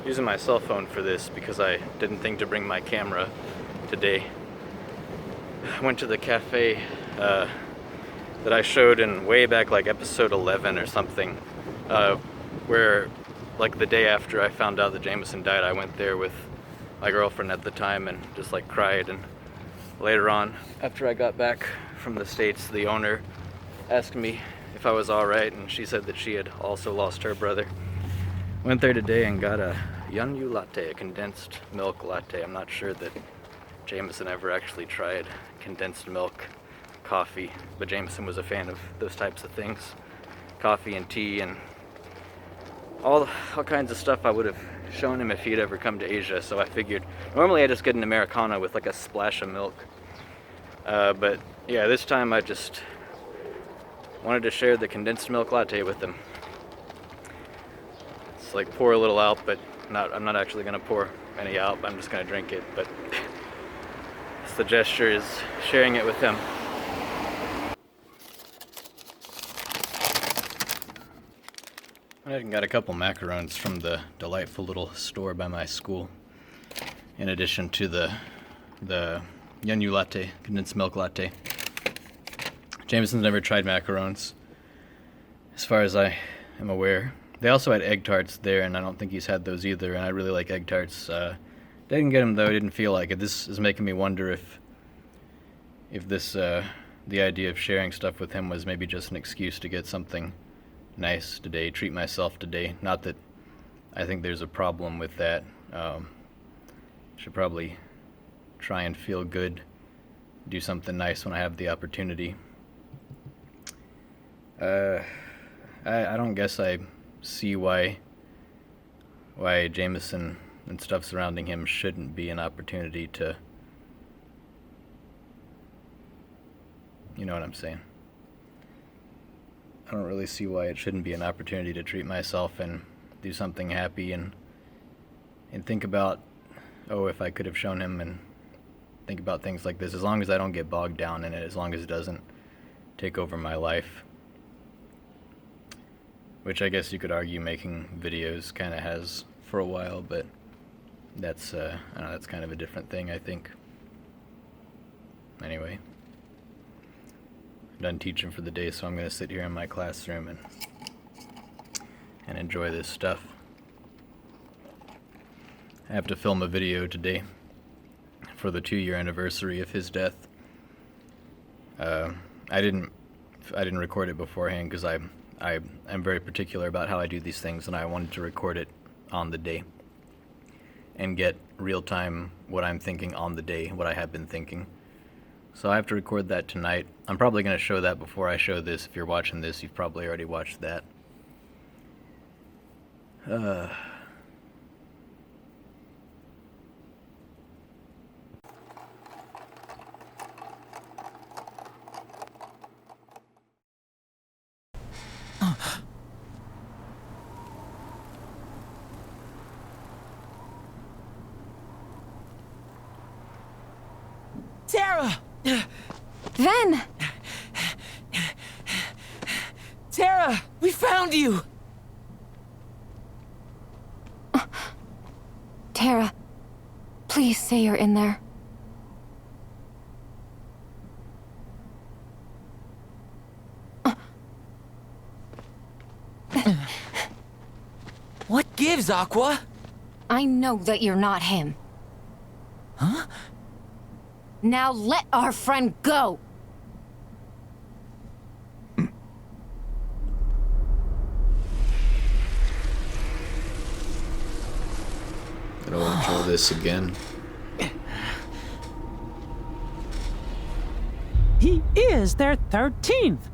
using my cell phone for this because I didn't think to bring my camera today. I went to the cafe that I showed in way back, like episode 11 or something, where like the day after I found out that Jamison died, I went there with my girlfriend at the time and just like cried. And later on, after I got back from the States, the owner asked me if I was alright, and she said that she had also lost her brother. Went there today and got a Yen latte, a condensed milk latte. I'm not sure that Jamison ever actually tried condensed milk coffee, but Jamison was a fan of those types of things. Coffee and tea and all kinds of stuff I would have shown him if he'd ever come to Asia, so I figured, normally I just get an Americano with like a splash of milk. But yeah, this time I just wanted to share the condensed milk latte with him. It's like pour a little out, but I'm not actually gonna pour any out, I'm just gonna drink it, but the gesture is sharing it with him. I got a couple macarons from the delightful little store by my school, in addition to the Yen latte, condensed milk latte. Jamison's never tried macarons, as far as I am aware. They also had egg tarts there, and I don't think he's had those either, and I really like egg tarts. Didn't get them though, didn't feel like it. This is making me wonder if this, the idea of sharing stuff with him was maybe just an excuse to get something nice today, treat myself today. Not that I think there's a problem with that. Should probably try and feel good, do something nice when I have the opportunity. I don't guess I see why Jamison and stuff surrounding him shouldn't be an opportunity to, you know what I'm saying. I don't really see why it shouldn't be an opportunity to treat myself and do something happy and think about, oh, if I could have shown him, and think about things like this, as long as I don't get bogged down in it, as long as it doesn't take over my life. Which I guess you could argue making videos kind of has for a while, but that's, I don't know, that's kind of a different thing, I think. Anyway. I'm done teaching for the day, so I'm going to sit here in my classroom and enjoy this stuff. I have to film a video today for the 2-year anniversary of his death. I didn't record it beforehand because I'm very particular about how I do these things, and I wanted to record it on the day and get real time what I'm thinking on the day, what I have been thinking. So I have to record that tonight. I'm probably going to show that before I show this. If you're watching this, you've probably already watched that. Tara! Ven! Tara! We found you! Tara, please say you're in there. What gives, Aqua? I know that you're not him. Huh? Now let our friend go! I don't want to try this again. He is their 13th.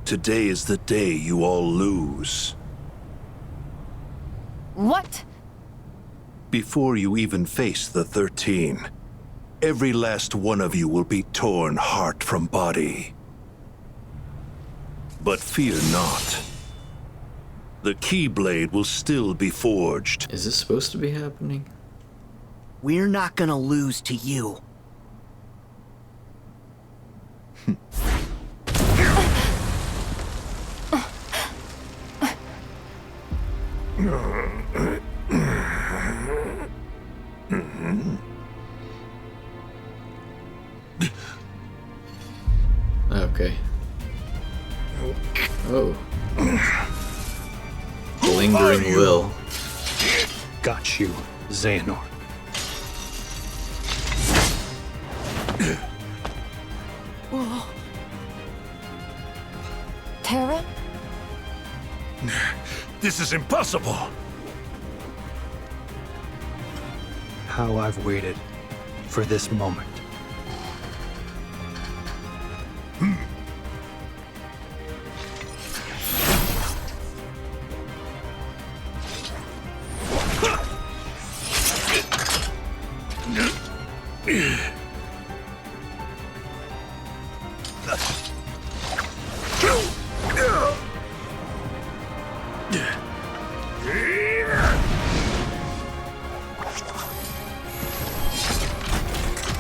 Today is the day you all lose. What? Before you even face the 13, every last one of you will be torn heart from body. But fear not. The Keyblade will still be forged. Is this supposed to be happening? We're not gonna lose to you. Okay. Oh. Lingering will. Got you, Xehanort. Terra? This is impossible! How I've waited for this moment.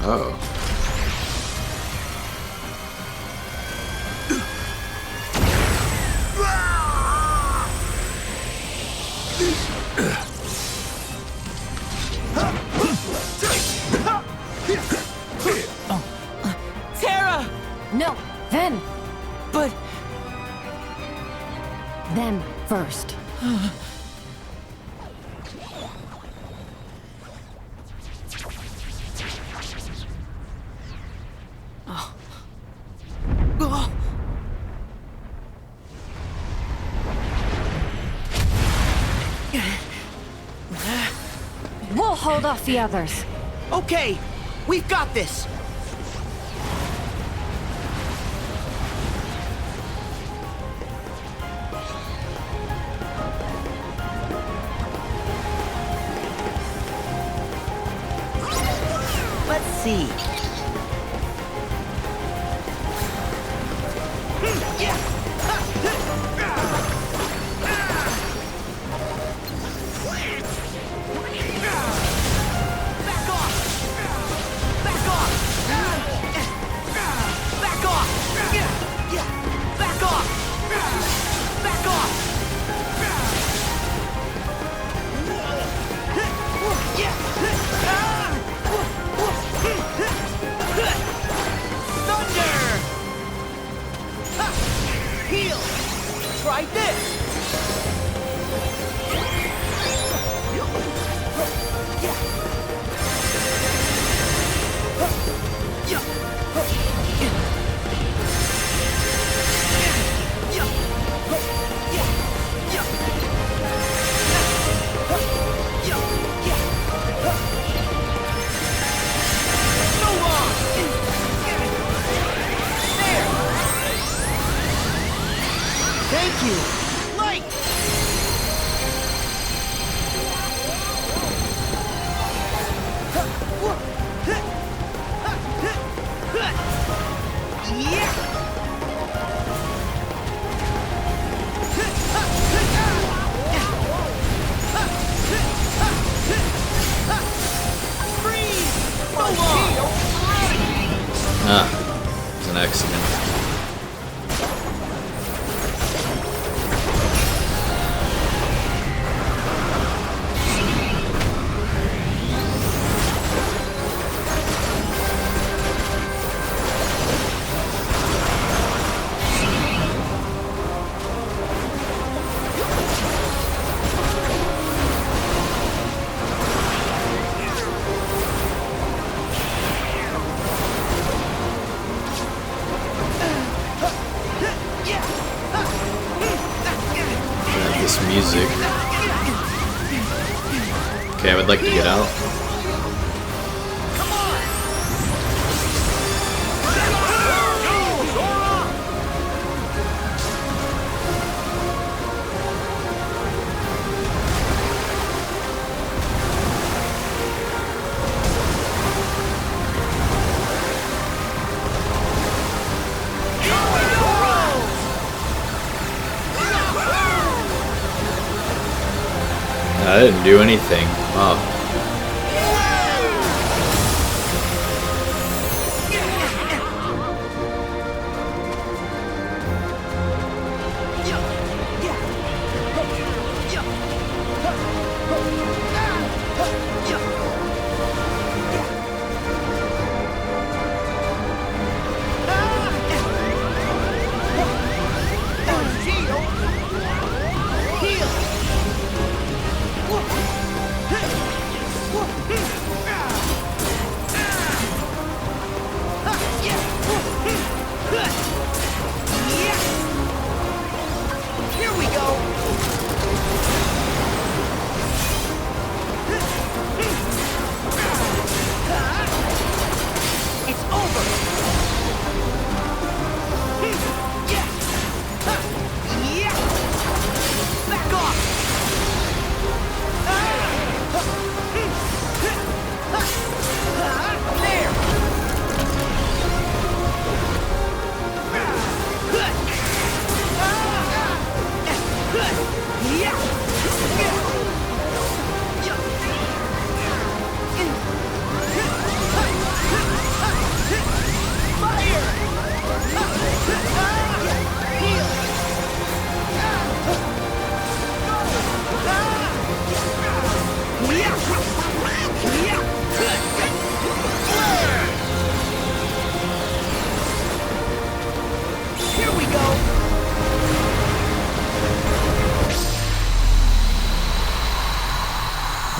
Oh. Terra! No, then. But Them first. oh, We'll hold off the others. okay, we've got this. Let's see. Back off! Back off! Back off! Back off! Back off! Thunder! Heal! Try this! Thank you! Light! Ah, it's an accident. This music. Okay, I would like to get out. I didn't do anything. Oh.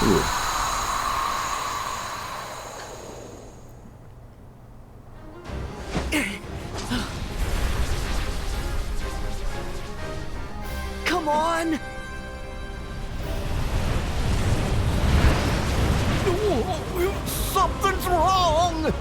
Ooh. Come on! Something's wrong!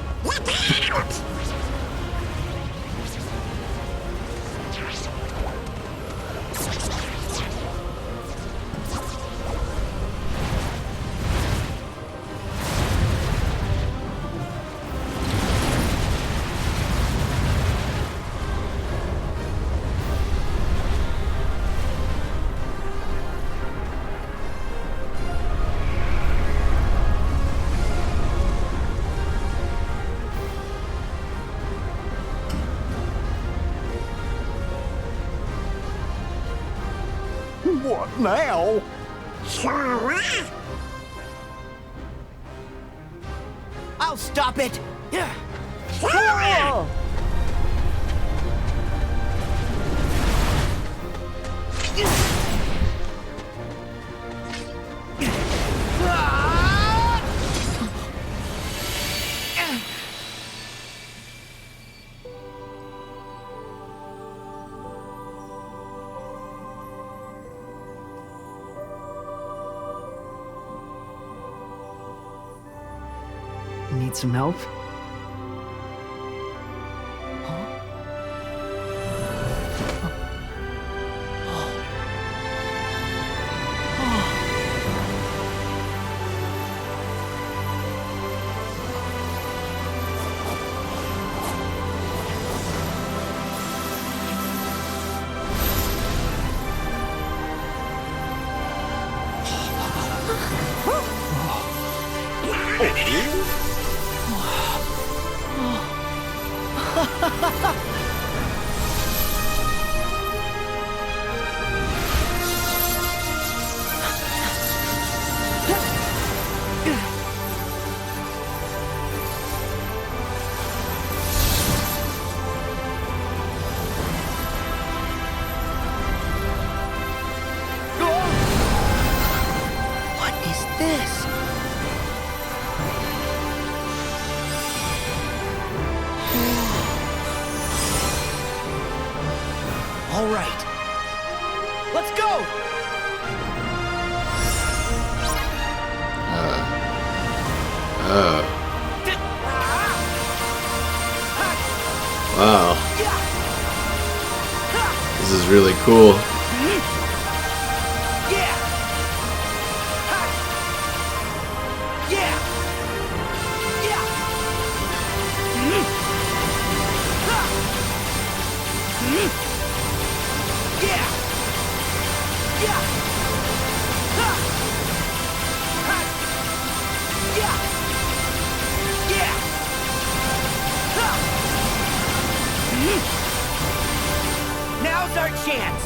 What now? I'll stop it! Sora! Need some help? What is this? All right. Let's go! Wow. This is really cool. Now's our chance!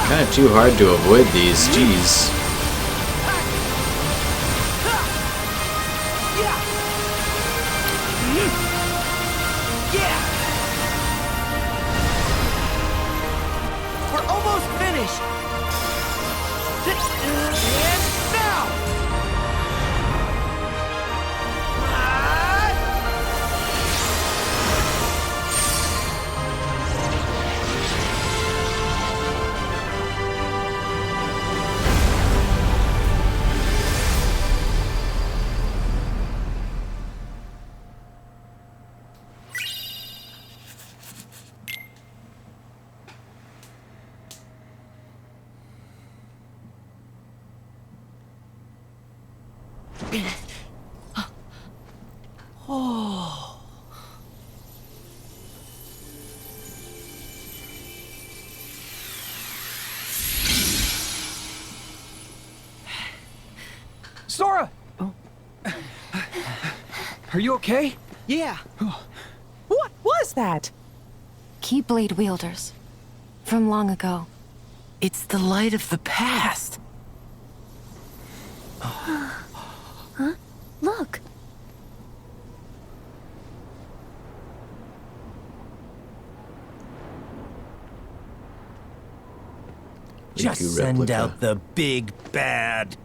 Kind of too hard to avoid these. Jeez. We're almost finished! And now! Sora! Are you okay? Yeah. What was that? Keyblade wielders. From long ago. It's the light of the past. Look. Just Riku send replica. out the big bad.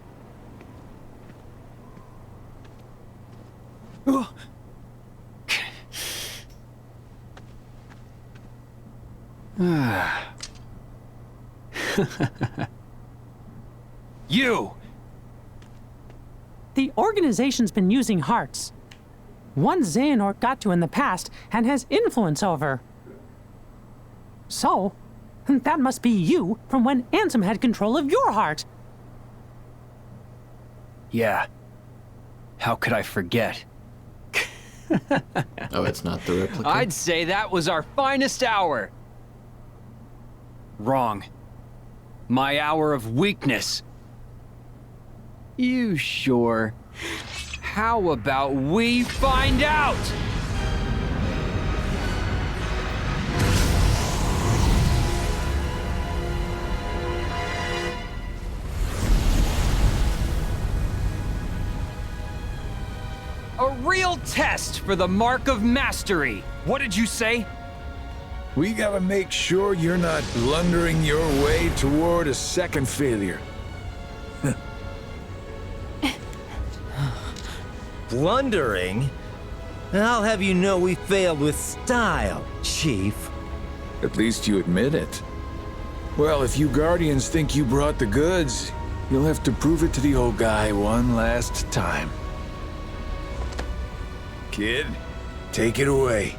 You! The organization's been using hearts. One Xehanort got to in the past and has influence over. So, that must be you from when Ansem had control of your heart. Yeah. How could I forget? Oh, it's not the replica? I'd say that was our finest hour. Wrong. My hour of weakness. You sure? How about we find out? A real test for the mark of mastery. What did you say? We gotta make sure you're not blundering your way toward a second failure. Blundering? I'll have you know we failed with style, Chief. At least you admit it. Well, if you Guardians think you brought the goods, you'll have to prove it to the old guy one last time. Kid, take it away.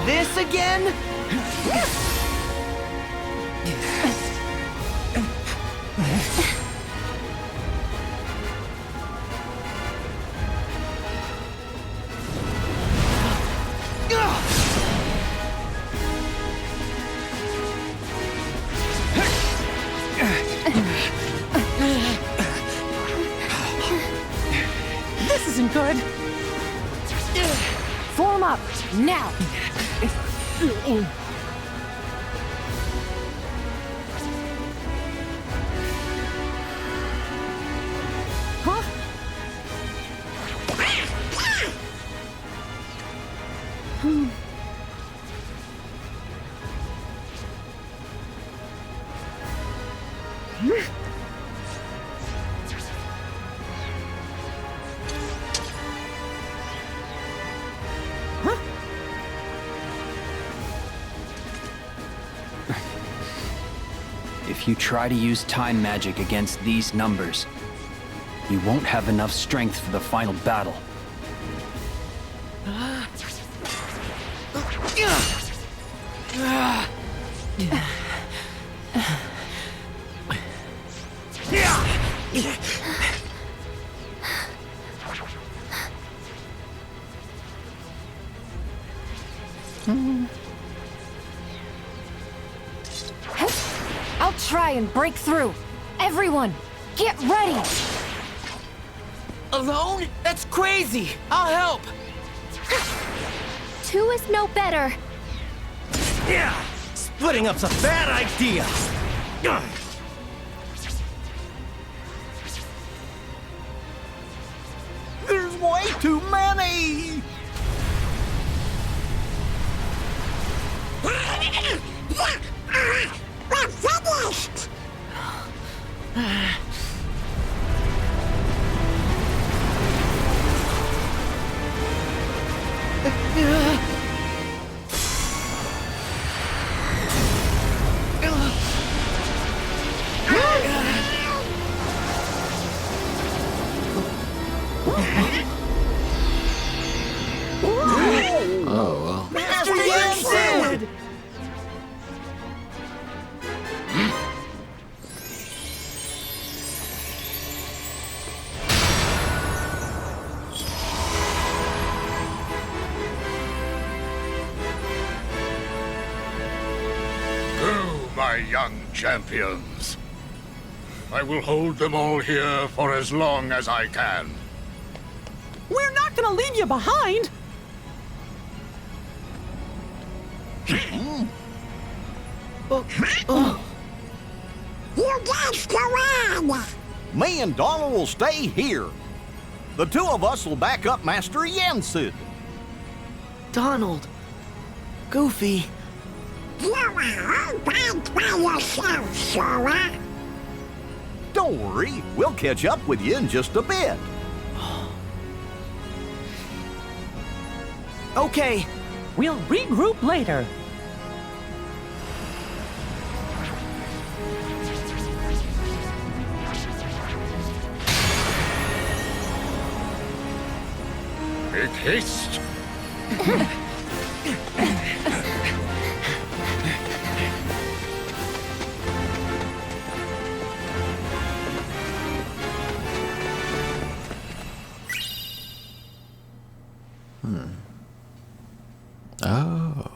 This again? This isn't good. Form up, now! Huh? If you try to use time magic against these numbers, you won't have enough strength for the final battle. I'll try and break through. Everyone, get ready! Alone? That's crazy! I'll help! Two is no better. Yeah! Splitting up's a bad idea! There's way too many! We're finished! young champions. I will hold them all here for as long as I can. We're not gonna leave you behind! You guys go on! Me and Donald will stay here. The two of us will back up Master Yen Sid. Donald. Goofy. You are all bad by yourself, Sora. Don't worry, we'll catch up with you in just a bit. Okay. We'll regroup later. Make haste! Oh.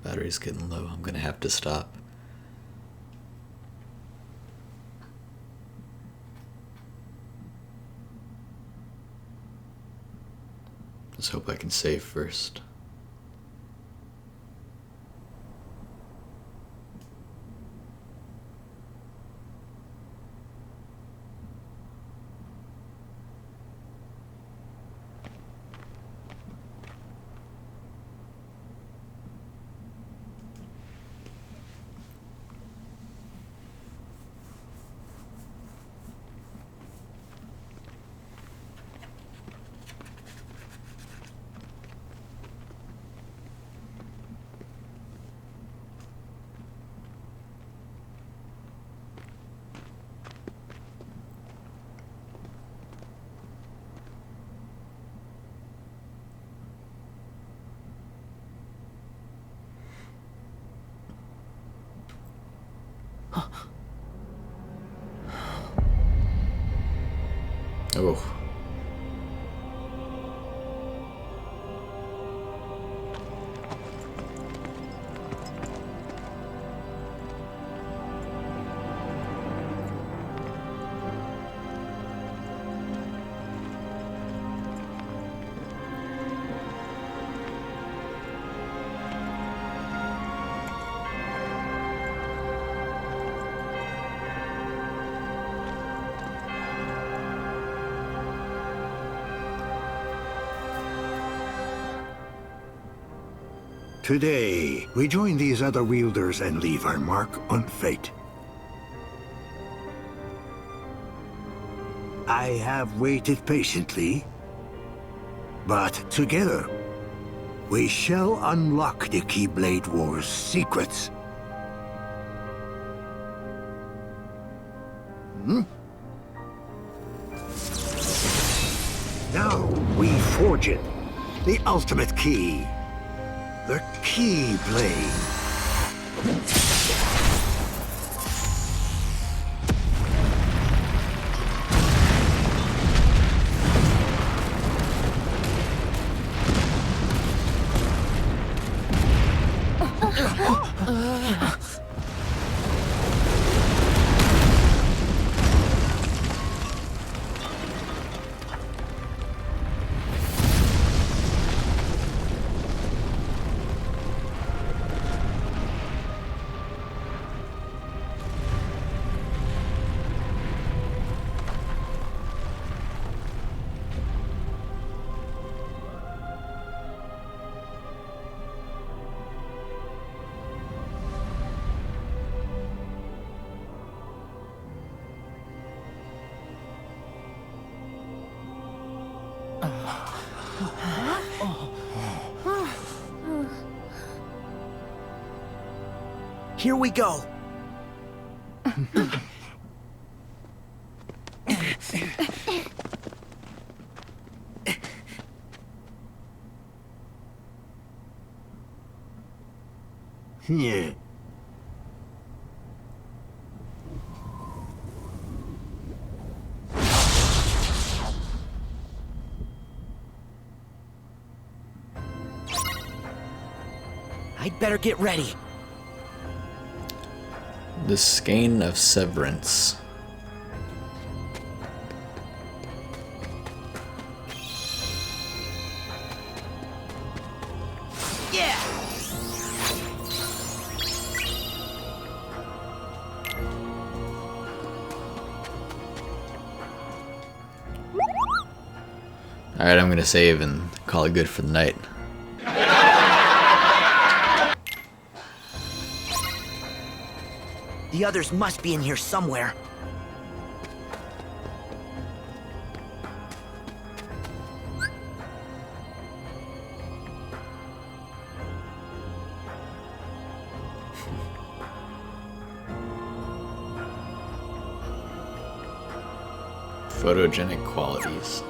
Battery's getting low. I'm gonna have to stop. Let's hope I can save first. Oh. Today, we join these other wielders and leave our mark on fate. I have waited patiently, but together, we shall unlock the Keyblade War's secrets. Now, we forge it. The ultimate key. The Keyblade. Here we go. Yeah. I'd better get ready. The Skein of Severance. Yeah! Alright, I'm gonna save and call it good for the night. The others must be in here somewhere. Photogenic qualities.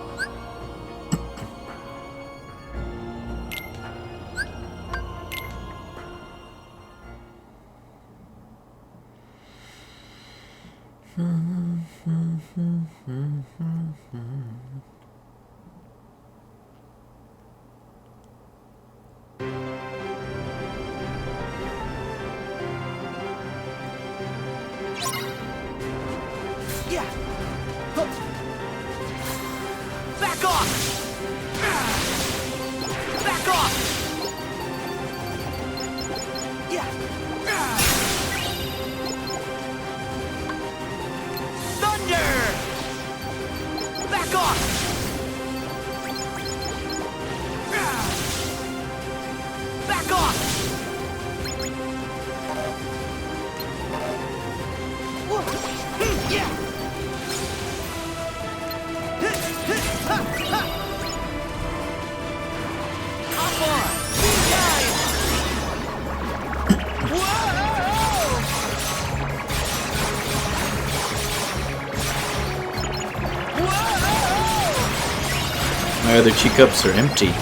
Yeah! Huh. Back off! Back off! Yeah! Thunder! Back off! Back off! Yeah! Hop on! Time! My other teacups are empty.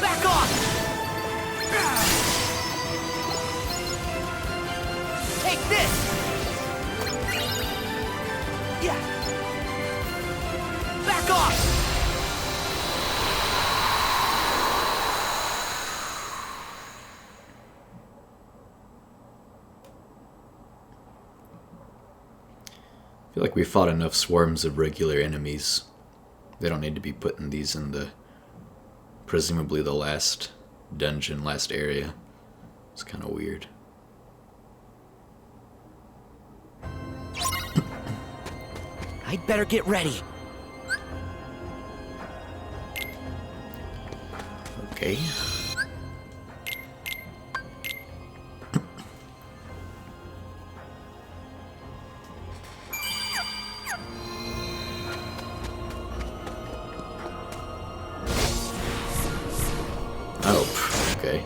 Back off! Take this! Yeah! Back off! I feel like we fought enough swarms of regular enemies. They don't need to be putting these in the presumably the last dungeon, last area. It's kind of weird. I'd better get ready. Okay. Oh, okay.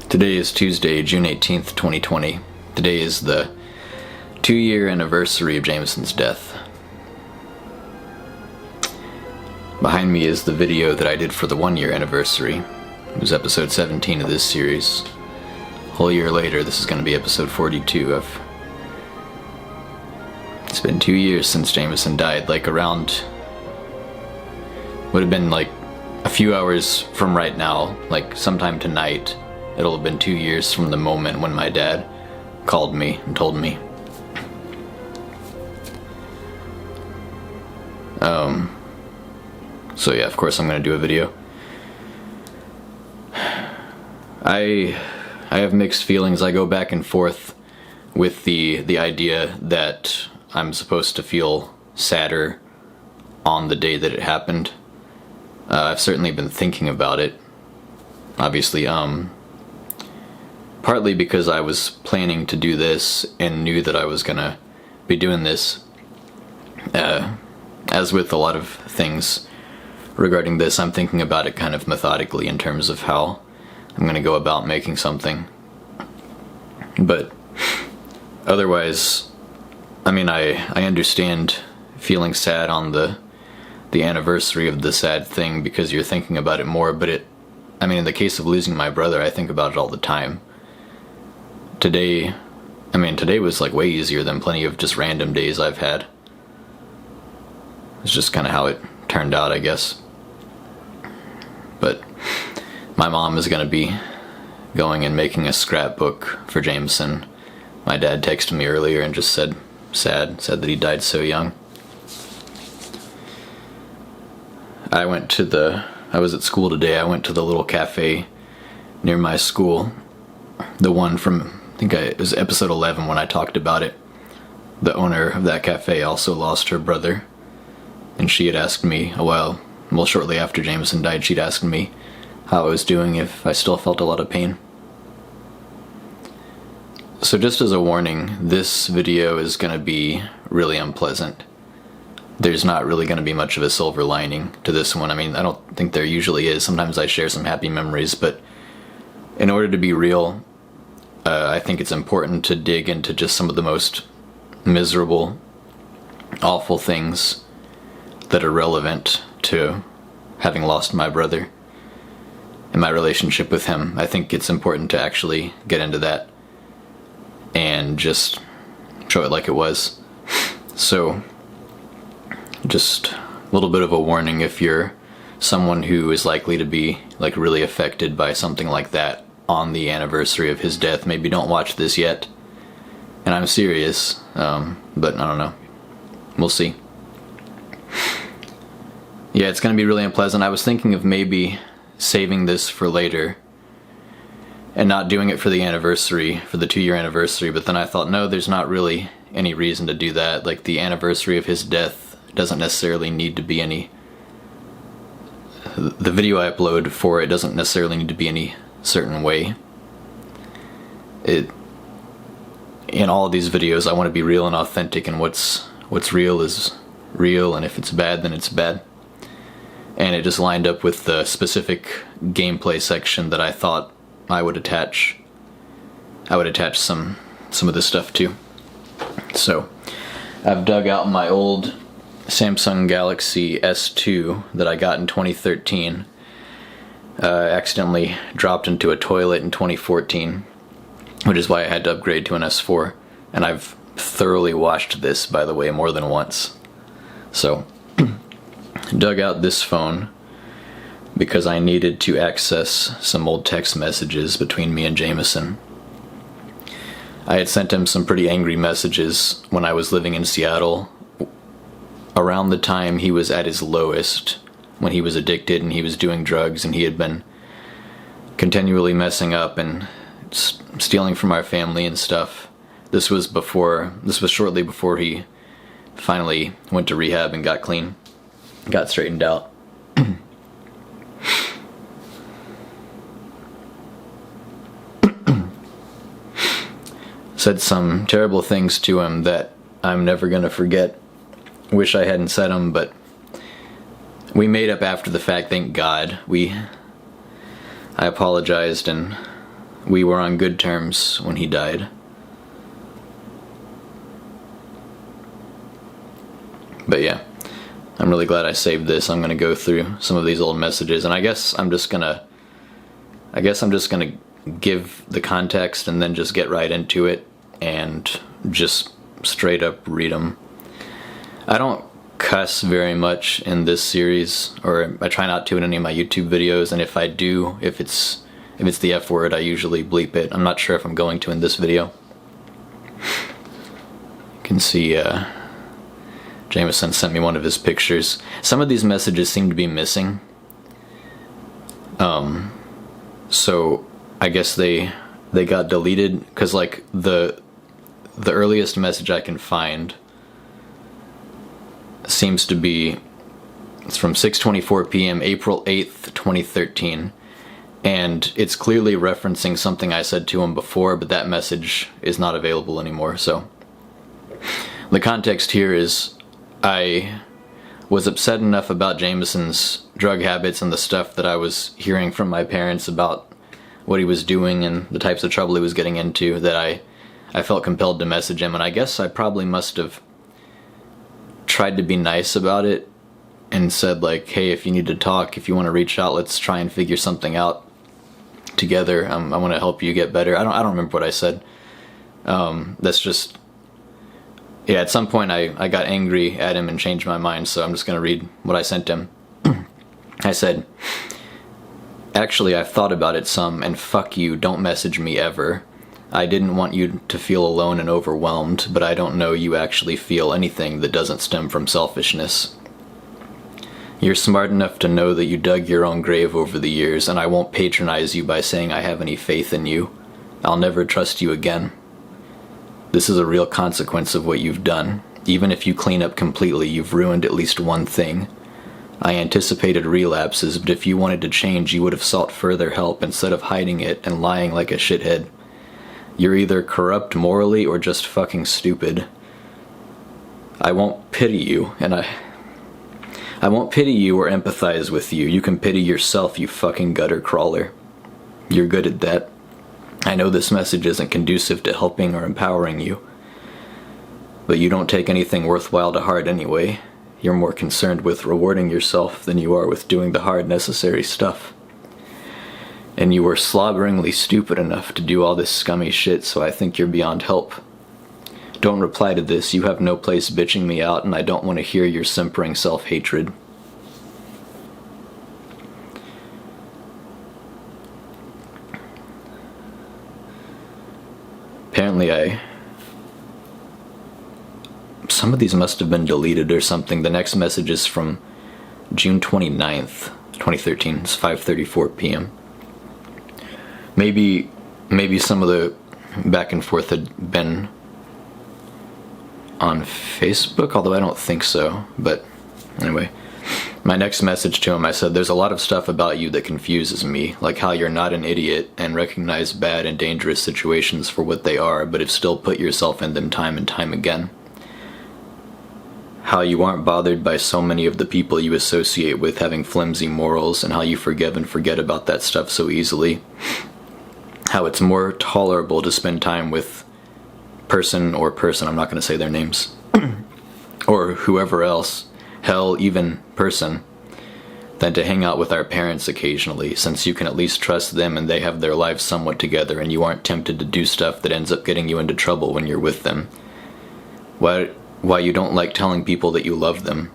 Today is Tuesday, June 18th, 2020. Today is the 2-year anniversary of Jamison's death. Behind me is the video that I did for the 1-year anniversary. It was episode 17 of this series. A whole year later, this is going to be episode 42. It's been 2 years since Jamison died, like around... would have been like a few hours from right now, like sometime tonight. It'll have been 2 years from the moment when my dad called me and told me. So yeah, of course I'm gonna do a video. I have mixed feelings. I go back and forth with the idea that I'm supposed to feel sadder on the day that it happened. I've certainly been thinking about it. Obviously, partly because I was planning to do this and knew that I was gonna be doing this. As with a lot of things regarding this, I'm thinking about it kind of methodically in terms of how I'm gonna go about making something. But otherwise, I mean, I understand feeling sad on the anniversary of the sad thing because you're thinking about it more, but I mean, in the case of losing my brother, I think about it all the time. Today was like way easier than plenty of just random days I've had. It's just kind of how it turned out, I guess. But my mom is going to be going and making a scrapbook for Jamison. My dad texted me earlier and just said that he died so young. I was at school today. I went to the little cafe near my school. The one from, it was episode 11 when I talked about it. The owner of that cafe also lost her brother. And she had asked me shortly after Jamison died, she'd asked me how I was doing, if I still felt a lot of pain. So just as a warning, this video is going to be really unpleasant. There's not really going to be much of a silver lining to this one. I mean, I don't think there usually is. Sometimes I share some happy memories, but in order to be real, I think it's important to dig into just some of the most miserable, awful things that are relevant to having lost my brother and my relationship with him. I think it's important to actually get into that and just show it like it was. So, just a little bit of a warning if you're someone who is likely to be like really affected by something like that on the anniversary of his death. Maybe don't watch this yet. And I'm serious, but I don't know. We'll see. Yeah, it's going to be really unpleasant. I was thinking of maybe saving this for later and not doing it for the anniversary, for the 2-year anniversary, but then I thought, no, there's not really any reason to do that. Like, the anniversary of his death doesn't necessarily need to be any... The video I upload for it doesn't necessarily need to be any certain way. In all of these videos, I want to be real and authentic, and what's real is real, and if it's bad, then it's bad. And it just lined up with the specific gameplay section that I thought I would attach some of this stuff to. So I've dug out my old Samsung Galaxy S2 that I got in 2013. Accidentally dropped into a toilet in 2014, which is why I had to upgrade to an S4. And I've thoroughly washed this, by the way, more than once. So dug out this phone because I needed to access some old text messages between me and Jamison. I had sent him some pretty angry messages when I was living in Seattle, around the time he was at his lowest, when he was addicted and he was doing drugs and he had been continually messing up and stealing from our family and stuff. This was shortly before he finally went to rehab and got clean, got straightened out. Said some terrible things to him that I'm never gonna forget. Wish I hadn't said them, but we made up after the fact, thank God. I apologized and we were on good terms when he died. But yeah, I'm really glad I saved this. I'm gonna go through some of these old messages, and I guess I'm just gonna give the context and then just get right into it and just straight up read them. I don't cuss very much in this series, or I try not to in any of my YouTube videos, and if I do, if it's the F word, I usually bleep it. I'm not sure if I'm going to in this video. You can see Jamison sent me one of his pictures. Some of these messages seem to be missing. So I guess they got deleted, because like the earliest message I can find seems to be, it's from 6:24 p.m. April 8th, 2013, and it's clearly referencing something I said to him before, but that message is not available anymore. So the context here is, I was upset enough about Jamison's drug habits and the stuff that I was hearing from my parents about what he was doing and the types of trouble he was getting into, that I felt compelled to message him. And I guess I probably must have tried to be nice about it and said like, hey, if you need to talk, if you want to reach out, let's try and figure something out together. I want to help you get better. I don't remember what I said. That's just, yeah, at some point I got angry at him and changed my mind, so I'm just going to read what I sent him. I said, actually, I've thought about it some, and fuck you, don't message me ever. I didn't want you to feel alone and overwhelmed, but I don't know you actually feel anything that doesn't stem from selfishness. You're smart enough to know that you dug your own grave over the years, and I won't patronize you by saying I have any faith in you. I'll never trust you again. This is a real consequence of what you've done. Even if you clean up completely, you've ruined at least one thing. I anticipated relapses, but if you wanted to change, you would have sought further help instead of hiding it and lying like a shithead. You're either corrupt morally or just fucking stupid. I won't pity you, and I won't pity you or empathize with you. You can pity yourself, you fucking gutter crawler. You're good at that. I know this message isn't conducive to helping or empowering you, but you don't take anything worthwhile to heart anyway. You're more concerned with rewarding yourself than you are with doing the hard, necessary stuff. And you were slobberingly stupid enough to do all this scummy shit, so I think you're beyond help. Don't reply to this. You have no place bitching me out, and I don't want to hear your simpering self-hatred. Apparently some of these must have been deleted or something. The next message is from June 29th, 2013. It's 5:34 p.m. Maybe some of the back and forth had been on Facebook, although I don't think so. But anyway, my next message to him, I said, there's a lot of stuff about you that confuses me, like how you're not an idiot and recognize bad and dangerous situations for what they are, but have still put yourself in them time and time again. How you aren't bothered by so many of the people you associate with having flimsy morals, and how you forgive and forget about that stuff so easily. How it's more tolerable to spend time with person, I'm not going to say their names, or whoever else, hell, even person, than to hang out with our parents occasionally, since you can at least trust them and they have their lives somewhat together and you aren't tempted to do stuff that ends up getting you into trouble when you're with them. Why you don't like telling people that you love them.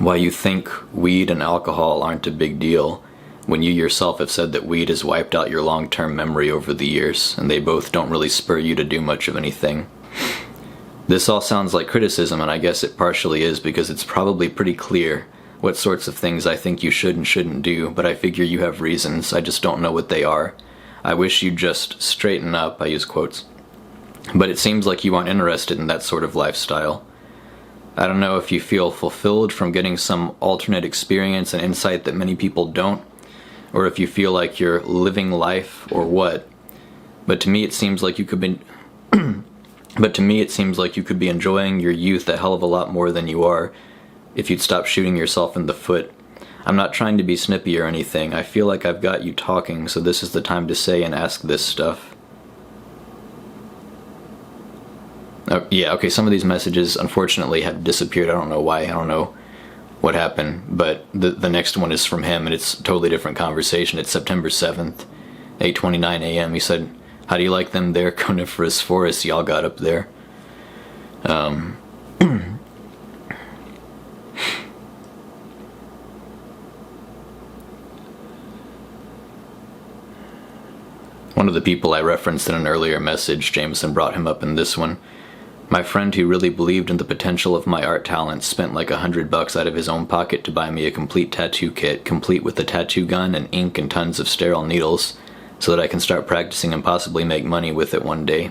Why you think weed and alcohol aren't a big deal, when you yourself have said that weed has wiped out your long-term memory over the years, and they both don't really spur you to do much of anything. This all sounds like criticism, and I guess it partially is, because it's probably pretty clear what sorts of things I think you should and shouldn't do, but I figure you have reasons, I just don't know what they are. I wish you'd just straighten up, I use quotes. But it seems like you aren't interested in that sort of lifestyle. I don't know if you feel fulfilled from getting some alternate experience and insight that many people don't, or if you feel like you're living life, or what. But to me it seems like you could be enjoying your youth a hell of a lot more than you are if you'd stop shooting yourself in the foot. I'm not trying to be snippy or anything. I feel like I've got you talking, so this is the time to say and ask this stuff. Oh, yeah, okay, some of these messages unfortunately have disappeared. I don't know why. I don't know what happened, but the next one is from him, and it's a totally different conversation. It's September 7th, 8:29 a.m. He said, how do you like them there coniferous forests y'all got up there? One of the people I referenced in an earlier message, Jamison brought him up in this one. My friend who really believed in the potential of my art talents spent like $100 out of his own pocket to buy me a complete tattoo kit, complete with a tattoo gun and ink and tons of sterile needles. so that I can start practicing and possibly make money with it one day.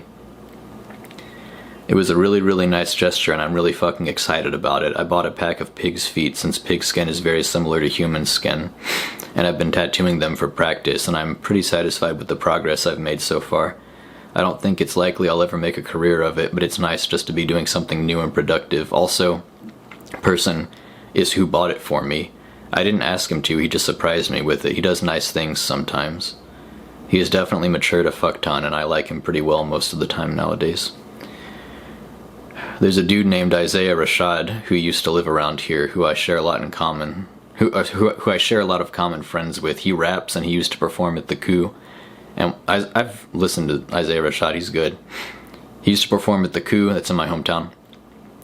It was a really, really nice gesture, and I'm really fucking excited about it. I bought a pack of pig's feet since pig skin is very similar to human skin, and I've been tattooing them for practice, and I'm pretty satisfied with the progress I've made so far. I don't think it's likely I'll ever make a career of it, but it's nice just to be doing something new and productive. Also, person is who bought it for me. I didn't ask him to, he just surprised me with it. He does nice things sometimes. He has definitely matured a fuck ton, and I like him pretty well most of the time nowadays. There's a dude named Isaiah Rashad who used to live around here, who I share a lot in common, who I share a lot of common friends with. He raps, and he used to perform at the Coup. And I've listened to Isaiah Rashad, he's good. He used to perform at the Coup, that's in my hometown.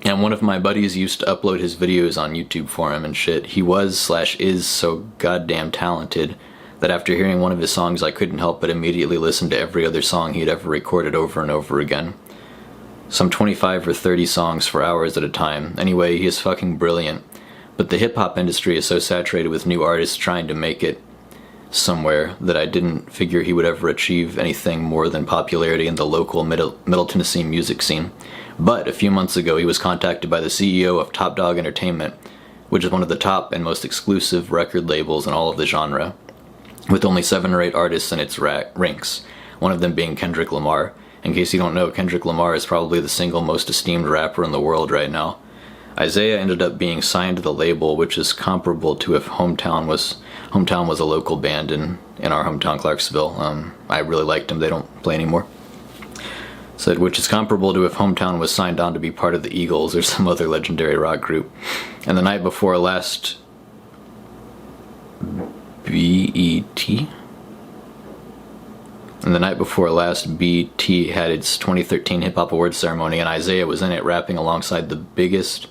And one of my buddies used to upload his videos on YouTube for him and shit. He was/is so goddamn talented that after hearing one of his songs I couldn't help but immediately listen to every other song he'd ever recorded over and over again. Some 25 or 30 songs for hours at a time. Anyway, he is fucking brilliant. But the hip-hop industry is so saturated with new artists trying to make it somewhere that I didn't figure he would ever achieve anything more than popularity in the local Middle Tennessee music scene. But a few months ago, he was contacted by the CEO of Top Dog Entertainment, which is one of the top and most exclusive record labels in all of the genre, with only 7 or 8 artists in its ranks, one of them being Kendrick Lamar. In case you don't know, Kendrick Lamar is probably the single most esteemed rapper in the world right now. Isaiah ended up being signed to the label, which is comparable to if Hometown was a local band in our hometown, Clarksville. I really liked him. They don't play anymore. So, which is comparable to if Hometown was signed on to be part of the Eagles or some other legendary rock group. And the night before last BET? And the night before last, BET had its 2013 Hip Hop Awards ceremony, and Isaiah was in it rapping alongside the biggest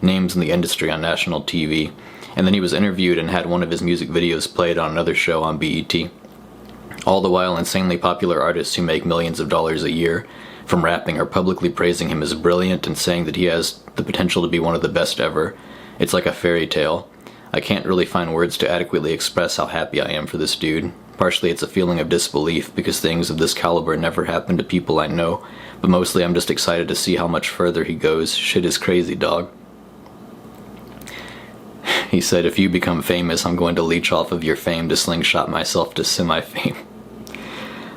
names in the industry on national TV. And then he was interviewed and had one of his music videos played on another show on BET. All the while, insanely popular artists who make millions of dollars a year from rapping are publicly praising him as brilliant and saying that he has the potential to be one of the best ever. It's like a fairy tale. I can't really find words to adequately express how happy I am for this dude. Partially it's a feeling of disbelief because things of this caliber never happen to people I know, but mostly I'm just excited to see how much further he goes. Shit is crazy, dog. He said, if you become famous, I'm going to leech off of your fame to slingshot myself to semi-fame.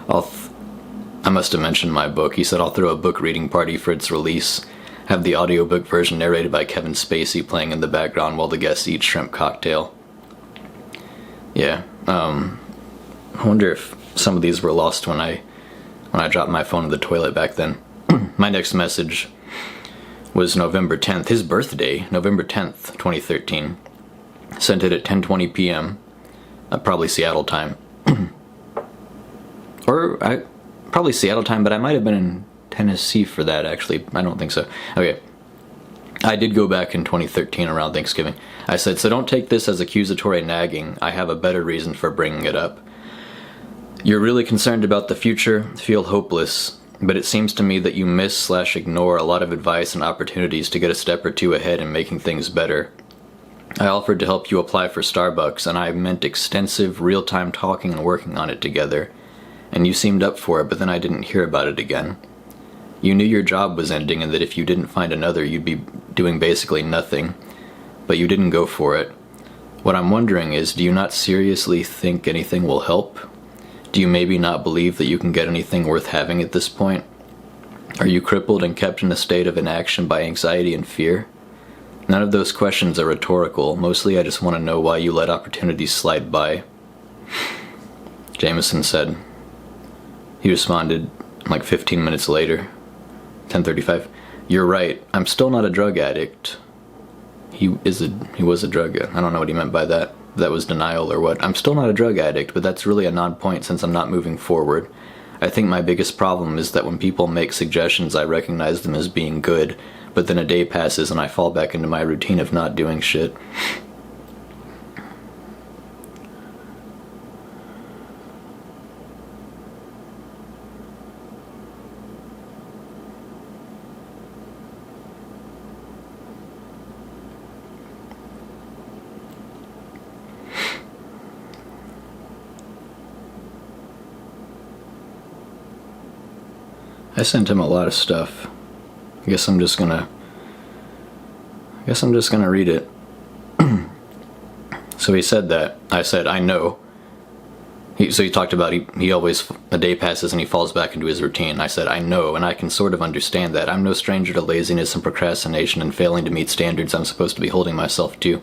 I must have mentioned my book. He said, I'll throw a book reading party for its release. Have the audiobook version narrated by Kevin Spacey playing in the background while the guests eat shrimp cocktail. Yeah, I wonder if some of these were lost when I dropped my phone in the toilet back then. My next message was November 10th, his birthday, November 10th, 2013. Sent it at 10:20 p.m. Probably Seattle time. Probably Seattle time, but I might have been in Tennessee for that, actually. I don't think so. Okay. I did go back in 2013 around Thanksgiving. I said, so don't take this as accusatory nagging. I have a better reason for bringing it up. You're really concerned about the future, feel hopeless, but it seems to me that you miss/ignore a lot of advice and opportunities to get a step or two ahead in making things better. I offered to help you apply for Starbucks, and I meant extensive, real-time talking and working on it together. And you seemed up for it, but then I didn't hear about it again. You knew your job was ending and that if you didn't find another, you'd be doing basically nothing. But you didn't go for it. What I'm wondering is, do you not seriously think anything will help? Do you maybe not believe that you can get anything worth having at this point? Are you crippled and kept in a state of inaction by anxiety and fear? None of those questions are rhetorical. Mostly I just want to know why you let opportunities slide by. Jamison said. He responded like 15 minutes later, 10:35. You're right, I'm still not a drug addict. He was a drug addict. I don't know what he meant by that. That was denial or what. I'm still not a drug addict, but that's really a non-point since I'm not moving forward. I think my biggest problem is that when people make suggestions, I recognize them as being good, but then a day passes and I fall back into my routine of not doing shit. I sent him a lot of stuff. I guess I'm just gonna read it. So he said that. I said, I know. So he talked about he always, a day passes and he falls back into his routine. I said, I know, and I can sort of understand that. I'm no stranger to laziness and procrastination and failing to meet standards I'm supposed to be holding myself to.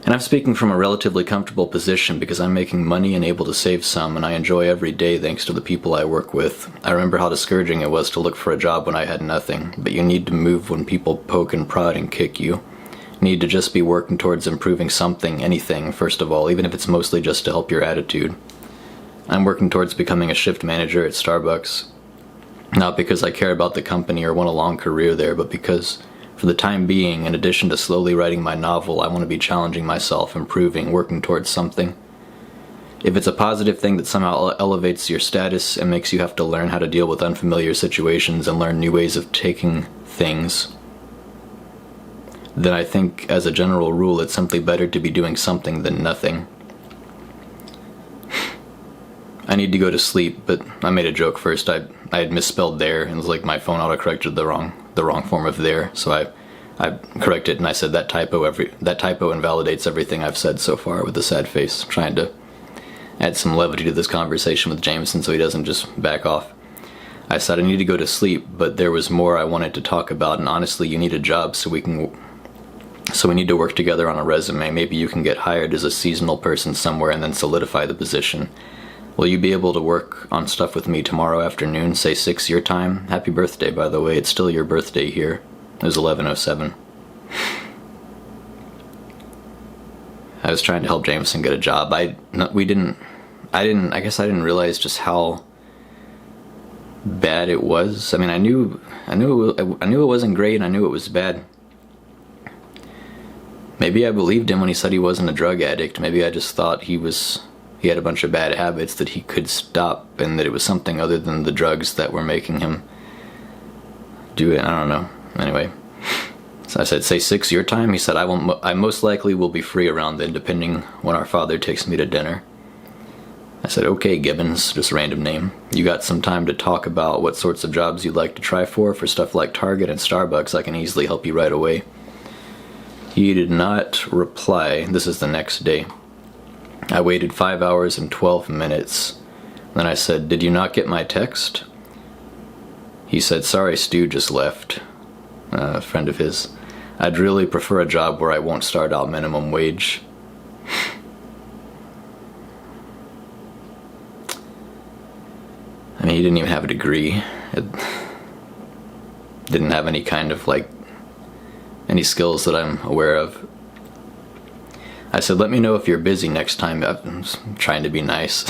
And I'm speaking from a relatively comfortable position because I'm making money and able to save some, and I enjoy every day thanks to the people I work with. I remember how discouraging it was to look for a job when I had nothing, but you need to move when people poke and prod and kick you. You need to just be working towards improving something, anything, first of all, even if it's mostly just to help your attitude. I'm working towards becoming a shift manager at Starbucks. Not because I care about the company or want a long career there, but because, for the time being, in addition to slowly writing my novel, I want to be challenging myself, improving, working towards something. If it's a positive thing that somehow elevates your status and makes you have to learn how to deal with unfamiliar situations and learn new ways of taking things, then I think, as a general rule, it's simply better to be doing something than nothing. I need to go to sleep, but I made a joke first. I had misspelled there, and it was like my phone autocorrected the wrong form of there, so I corrected it and I said that typo invalidates everything I've said so far with a sad face, trying to add some levity to this conversation with Jamison so he doesn't just back off. I said I need to go to sleep, but there was more I wanted to talk about, and honestly, you need a job so we need to work together on a resume. Maybe you can get hired as a seasonal person somewhere and then solidify the position. Will you be able to work on stuff with me tomorrow afternoon, say 6 your time? Happy birthday, by the way. It's still your birthday here. It was 11:07. I was trying to help Jamison get a job. I guess I didn't realize just how bad it was. I mean, I knew it wasn't great, and I knew it was bad. Maybe I believed him when he said he wasn't a drug addict. Maybe I just thought he had a bunch of bad habits that he could stop, and that it was something other than the drugs that were making him do it. I don't know. Anyway, so I said, say 6 your time? He said, I most likely will be free around then, depending when our father takes me to dinner. I said, okay, Gibbons, just a random name. You got some time to talk about what sorts of jobs you'd like to try for stuff like Target and Starbucks. I can easily help you right away. He did not reply. This is the next day. I waited 5 hours and 12 minutes. Then I said, did you not get my text? He said, sorry, Stu just left. A friend of his. I'd really prefer a job where I won't start out minimum wage. I mean, he didn't even have a degree. It didn't have any kind of, any skills that I'm aware of. I said, let me know if you're busy next time. I'm trying to be nice.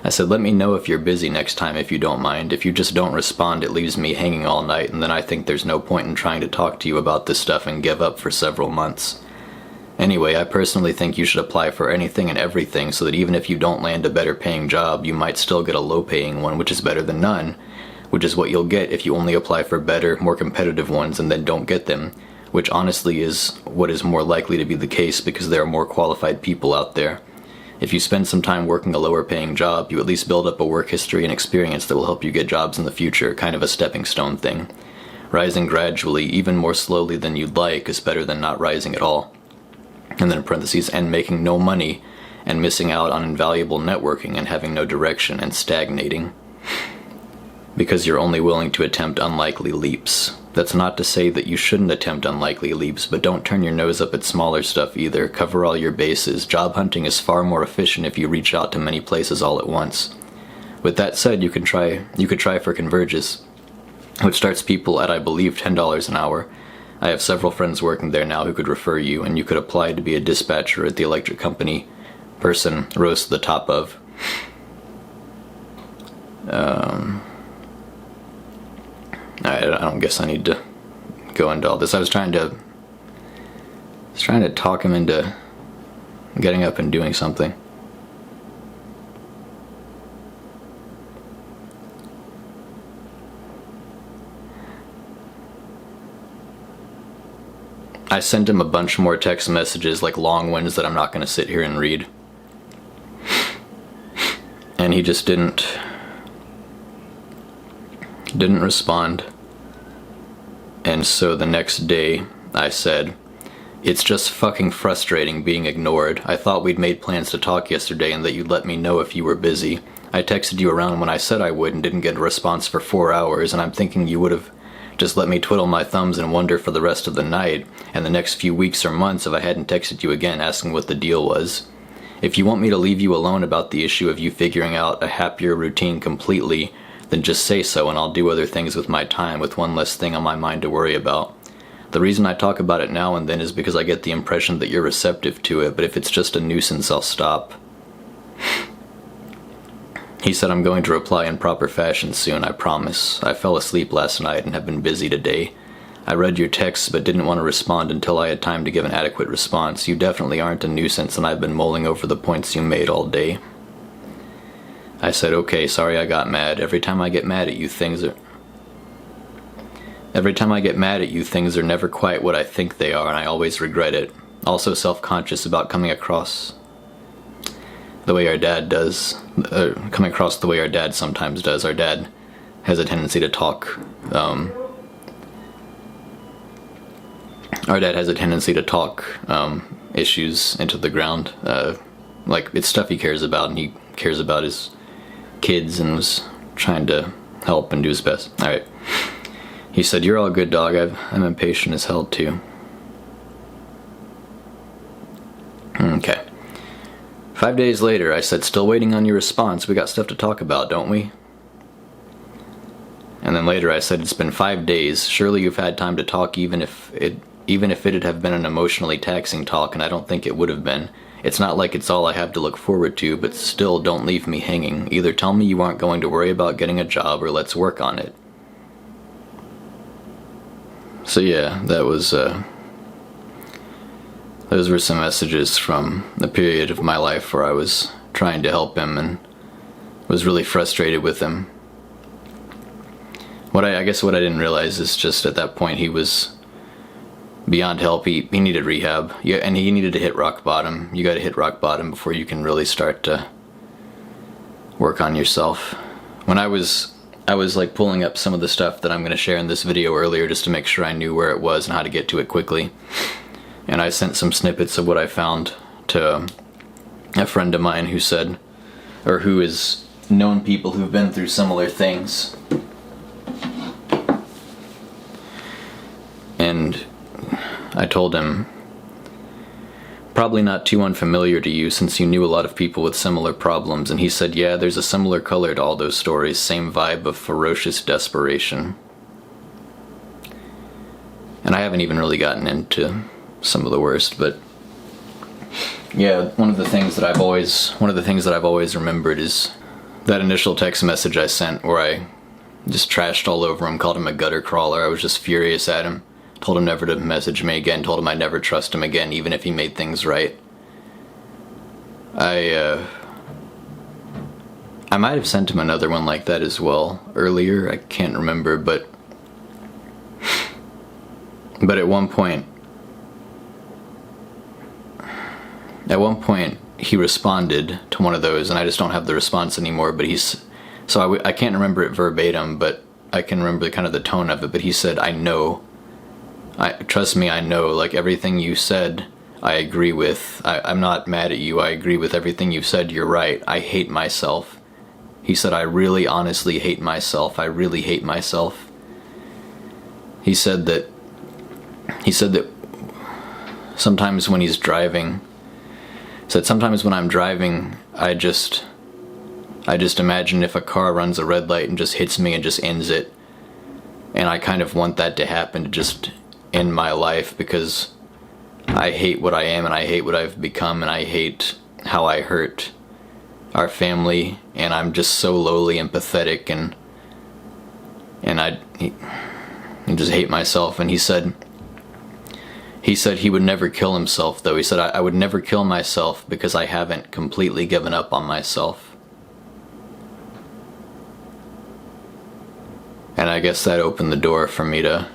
I said, let me know if you're busy next time if you don't mind. If you just don't respond, it leaves me hanging all night, and then I think there's no point in trying to talk to you about this stuff and give up for several months. Anyway, I personally think you should apply for anything and everything so that even if you don't land a better paying job, you might still get a low paying one, which is better than none, which is what you'll get if you only apply for better, more competitive ones and then don't get them, which honestly is what is more likely to be the case because there are more qualified people out there. If you spend some time working a lower paying job, you at least build up a work history and experience that will help you get jobs in the future, kind of a stepping stone thing. Rising gradually, even more slowly than you'd like, is better than not rising at all. And then in parentheses, and making no money, and missing out on invaluable networking and having no direction and stagnating. Because you're only willing to attempt unlikely leaps. That's not to say that you shouldn't attempt unlikely leaps, but don't turn your nose up at smaller stuff either. Cover all your bases. Job hunting is far more efficient if you reach out to many places all at once. With that said, you could try for Converges, which starts people at, I believe, $10 an hour. I have several friends working there now who could refer you, and you could apply to be a dispatcher at the electric company. Person rose to the top of. I don't guess I need to go into all this. I was trying to talk him into getting up and doing something. I sent him a bunch more text messages, like long ones that I'm not going to sit here and read. And he just didn't Didn't respond. And so the next day, I said, "It's just fucking frustrating being ignored. I thought we'd made plans to talk yesterday and that you'd let me know if you were busy. I texted you around when I said I would and didn't get a response for 4 hours, and I'm thinking you would have just let me twiddle my thumbs and wonder for the rest of the night and the next few weeks or months if I hadn't texted you again asking what the deal was. If you want me to leave you alone about the issue of you figuring out a happier routine completely, then just say so and I'll do other things with my time with one less thing on my mind to worry about. The reason I talk about it now and then is because I get the impression that you're receptive to it, but if it's just a nuisance, I'll stop." He said, "I'm going to reply in proper fashion soon, I promise. I fell asleep last night and have been busy today. I read your texts but didn't want to respond until I had time to give an adequate response. You definitely aren't a nuisance and I've been mulling over the points you made all day." I said, "Okay, sorry I got mad. Every time I get mad at you, things are never quite what I think they are, and I always regret it. Also self-conscious about coming across the way our dad does. Coming across the way our dad sometimes does. Our dad has a tendency to talk. Issues into the ground. Like it's stuff he cares about, and he cares about his kids, and was trying to help and do his best. All right." He said, "You're all good, dog. I'm impatient as hell, too." Okay. 5 days later, I said, "Still waiting on your response. We got stuff to talk about, don't we?" And then later I said, "It's been 5 days. Surely you've had time to talk even if it'd have been an emotionally taxing talk, and I don't think it would have been. It's not like it's all I have to look forward to, but still don't leave me hanging. Either tell me you aren't going to worry about getting a job or let's work on it." So yeah, that was, those were some messages from the period of my life where I was trying to help him and was really frustrated with him. I guess what I didn't realize is just at that point he was beyond help. He needed rehab. Yeah, and he needed to hit rock bottom. You gotta hit rock bottom before you can really start to work on yourself. When I was like pulling up some of the stuff that I'm gonna share in this video earlier just to make sure I knew where it was and how to get to it quickly. And I sent some snippets of what I found to a friend of mine who said, or who has known people who've been through similar things. And I told him, "Probably not too unfamiliar to you since you knew a lot of people with similar problems." And he said, "Yeah, there's a similar color to all those stories, same vibe of ferocious desperation." And I haven't even really gotten into some of the worst, but yeah, one of the things that I've always remembered is that initial text message I sent where I just trashed all over him, called him a gutter crawler. I was just furious at him. Told him never to message me again, told him I'd never trust him again, even if he made things right. I might have sent him another one like that as well earlier, I can't remember, but at one point he responded to one of those, and I just don't have the response anymore, but I can't remember it verbatim, but I can remember kind of the tone of it, but he said, "I know. Trust me, I know, like everything you said, I agree with. I'm not mad at you, I agree with everything you said, you're right. I hate myself." He said, "I really honestly hate myself. I really hate myself." He said that sometimes when he's driving, sometimes when I'm driving, I just imagine if a car runs a red light and just hits me and just ends it. And I kind of want that to happen, to just end my life, because I hate what I am and I hate what I've become and I hate how I hurt our family, and I'm just so lowly and pathetic, and I just hate myself. And he said he would never kill himself though. He said, I would never kill myself because I haven't completely given up on myself. And I guess that opened the door for me to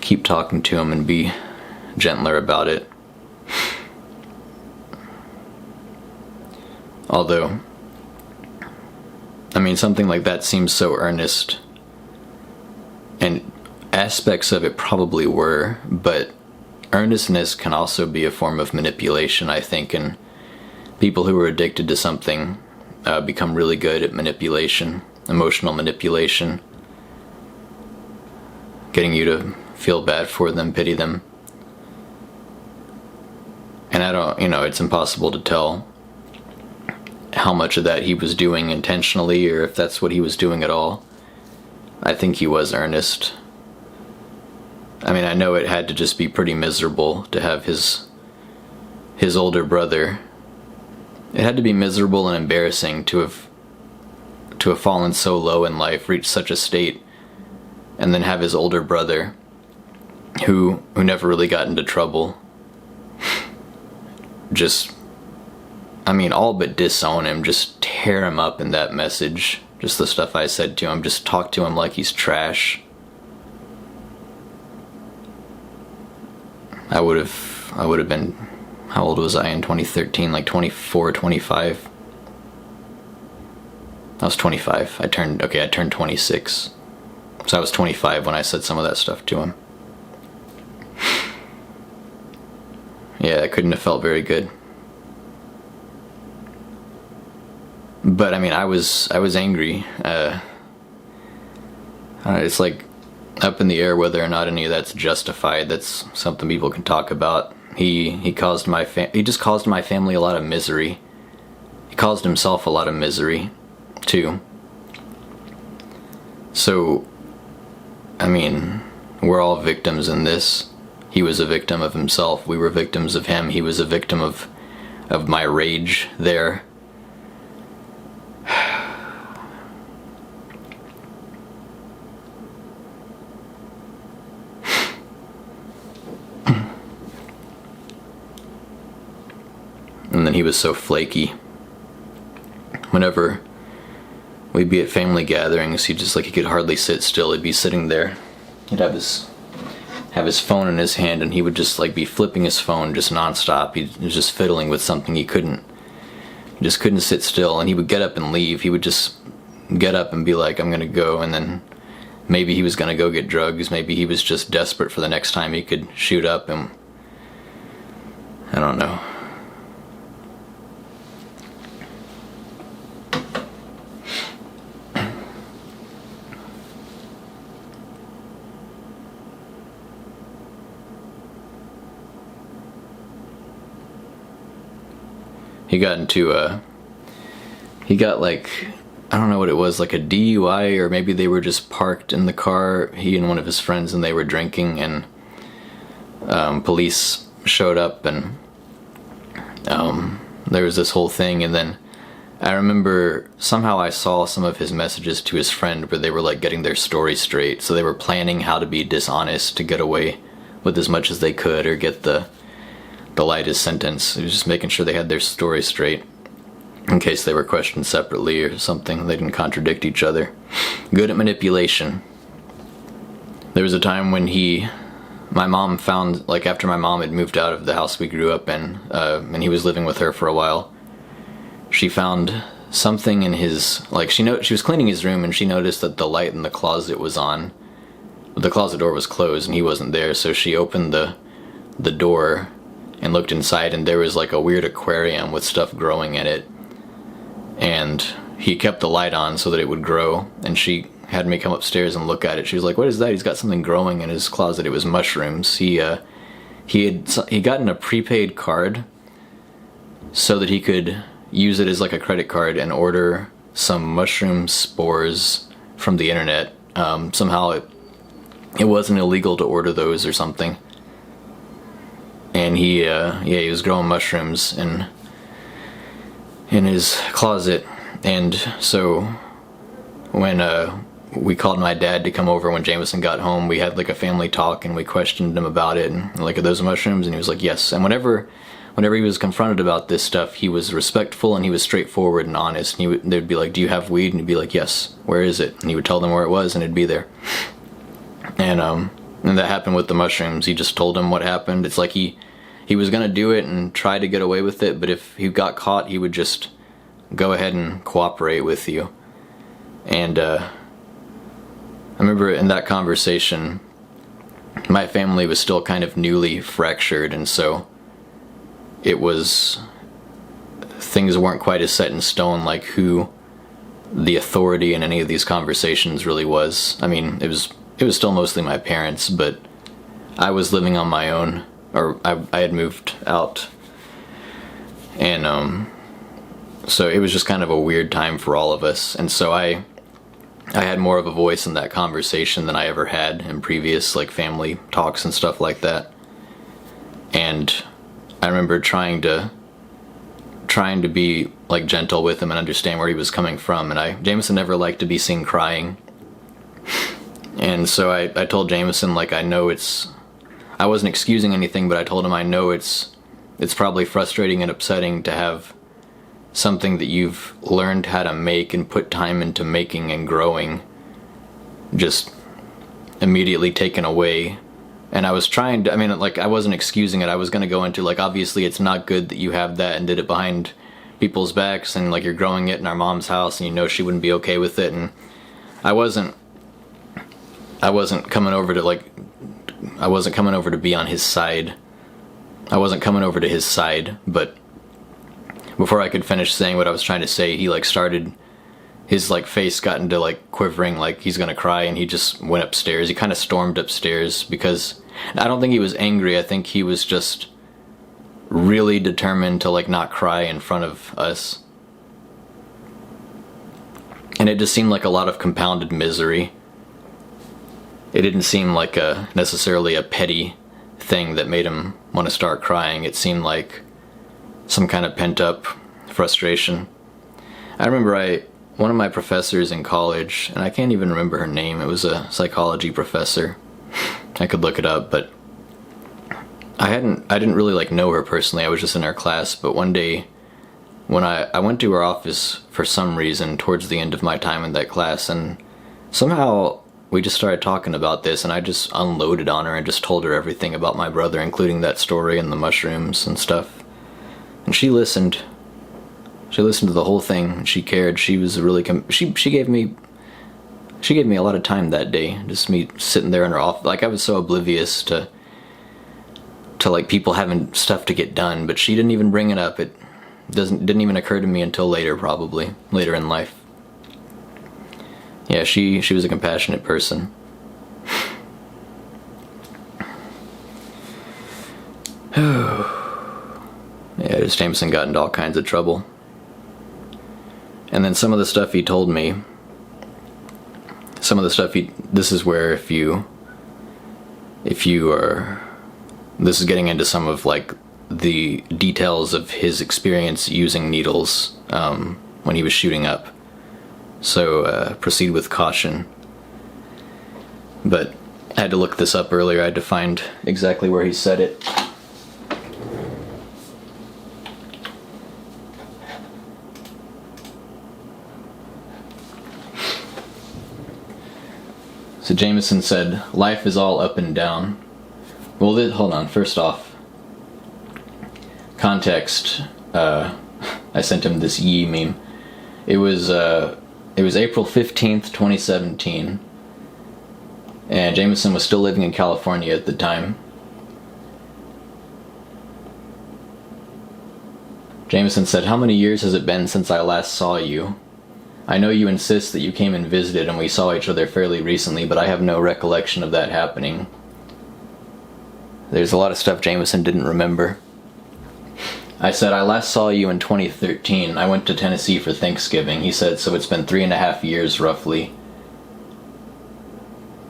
keep talking to him and be gentler about it. Although, I mean, something like that seems so earnest aspects of it probably were, but earnestness can also be a form of manipulation, I think, and people who are addicted to something become really good at manipulation, emotional manipulation, getting you to feel bad for them, pity them. And I don't, it's impossible to tell how much of that he was doing intentionally or if that's what he was doing at all. I think he was earnest. I mean, I know it had to just be pretty miserable to have his older brother. It had to be miserable and embarrassing to have fallen so low in life, reached such a state, and then have his older brother, who never really got into trouble, just, all but disown him, just tear him up in that message. Just the stuff I said to him, just talk to him like he's trash. I would have been, how old was I in 2013? Like 24, 25? I was 25. I turned 26. So I was 25 when I said some of that stuff to him. Yeah, it couldn't have felt very good. But I was angry. It's like up in the air whether or not any of that's justified. That's something people can talk about. He just caused my family a lot of misery. He caused himself a lot of misery too. So, we're all victims in this. He was a victim of himself. We were victims of him. He was a victim of my rage there. And then he was so flaky. Whenever we'd be at family gatherings, he could hardly sit still. He'd be sitting there. He'd have his phone in his hand, and he would just be flipping his phone just nonstop. He was just fiddling with something. He just couldn't sit still, and he would get up and leave. He would just get up and be like, I'm gonna go, and then maybe he was gonna go get drugs. Maybe he was just desperate for the next time he could shoot up, and I don't know. He got I don't know what it was, like a DUI, or maybe they were just parked in the car, he and one of his friends, and they were drinking, and police showed up, and there was this whole thing. And then I remember somehow I saw some of his messages to his friend where they were getting their story straight, so they were planning how to be dishonest to get away with as much as they could or get the lightest sentence. It was just making sure they had their story straight in case they were questioned separately or something. They didn't contradict each other. Good at manipulation. There was a time when my mom found, after my mom had moved out of the house we grew up in, and he was living with her for a while, she found something in his, she was cleaning his room, and she noticed that the light in the closet was on. The closet door was closed and he wasn't there, so she opened the door and looked inside, and there was a weird aquarium with stuff growing in it, and he kept the light on so that it would grow, and she had me come upstairs and look at it. She was like, what is that? He's got something growing in his closet. It was mushrooms. He gotten a prepaid card so that he could use it as a credit card and order some mushroom spores from the internet. Somehow it wasn't illegal to order those or something. And he was growing mushrooms in his closet. And so when we called my dad to come over when Jamison got home, we had a family talk, and we questioned him about it, and are those mushrooms? And he was like, yes. And whenever he was confronted about this stuff, he was respectful and he was straightforward and honest. And they'd be like, do you have weed? And he'd be like, yes. Where is it? And he would tell them where it was, and it'd be there. And that happened with the mushrooms. He just told him what happened. It's he was gonna do it and try to get away with it, but if he got caught, he would just go ahead and cooperate with you. And I remember in that conversation, my family was still kind of newly fractured, and so it was, things weren't quite as set in stone like who the authority in any of these conversations really was. I mean, it was still mostly my parents, but I was living on my own, or I had moved out, and so it was just kind of a weird time for all of us, and so I had more of a voice in that conversation than I ever had in previous, like, family talks and stuff like that. And I remember trying to be, like, gentle with him and understand where he was coming from, and Jamison never liked to be seen crying. And so I told Jamison, like, I wasn't excusing anything, but I told him I know it's probably frustrating and upsetting to have something that you've learned how to make and put time into making and growing just immediately taken away. And I was trying to, I mean, like, I wasn't excusing it. I was going to go into, like, obviously it's not good that you have that and did it behind people's backs, and, like, you're growing it in our mom's house and you know she wouldn't be okay with it. And I wasn't coming over to, like, I wasn't coming over to be on his side. I wasn't coming over to his side, but before I could finish saying what I was trying to say, he, like, started, his, like, face got into, like, quivering like he's gonna cry, and he just went upstairs. He kind of stormed upstairs because I don't think he was angry. I think he was just really determined to, like, not cry in front of us. And it just seemed like a lot of compounded misery. It didn't seem like necessarily a petty thing that made him want to start crying. It seemed like some kind of pent-up frustration. I remember one of my professors in college, and I can't even remember her name, it was a psychology professor. I could look it up, but I didn't really, like, know her personally. I was just in her class, but one day when I went to her office for some reason towards the end of my time in that class, and somehow we just started talking about this, and I just unloaded on her and just told her everything about my brother, including that story and the mushrooms and stuff. And she listened. She listened to the whole thing. She cared. She was really she gave me a lot of time that day. Just me sitting there in her office. Like, I was so oblivious to like people having stuff to get done, but she didn't even bring it up. It didn't even occur to me until later, probably later in life. Yeah, she was a compassionate person. Yeah, just Jamison got into all kinds of trouble. And then some of the stuff he told me, this is where if you are, this is getting into some of, like, the details of his experience using needles when he was shooting up. So proceed with caution. But I had to look this up earlier. I had to find exactly where he said it. So Jamison said, life is all up and down. Well, hold on. First off, context. I sent him this Yi meme. It was April 15th, 2017. And Jamison was still living in California at the time. Jamison said, how many years has it been since I last saw you? I know you insist that you came and visited and we saw each other fairly recently, but I have no recollection of that happening. There's a lot of stuff Jamison didn't remember. I said, I last saw you in 2013. I went to Tennessee for Thanksgiving. He said, so it's been 3.5 years roughly.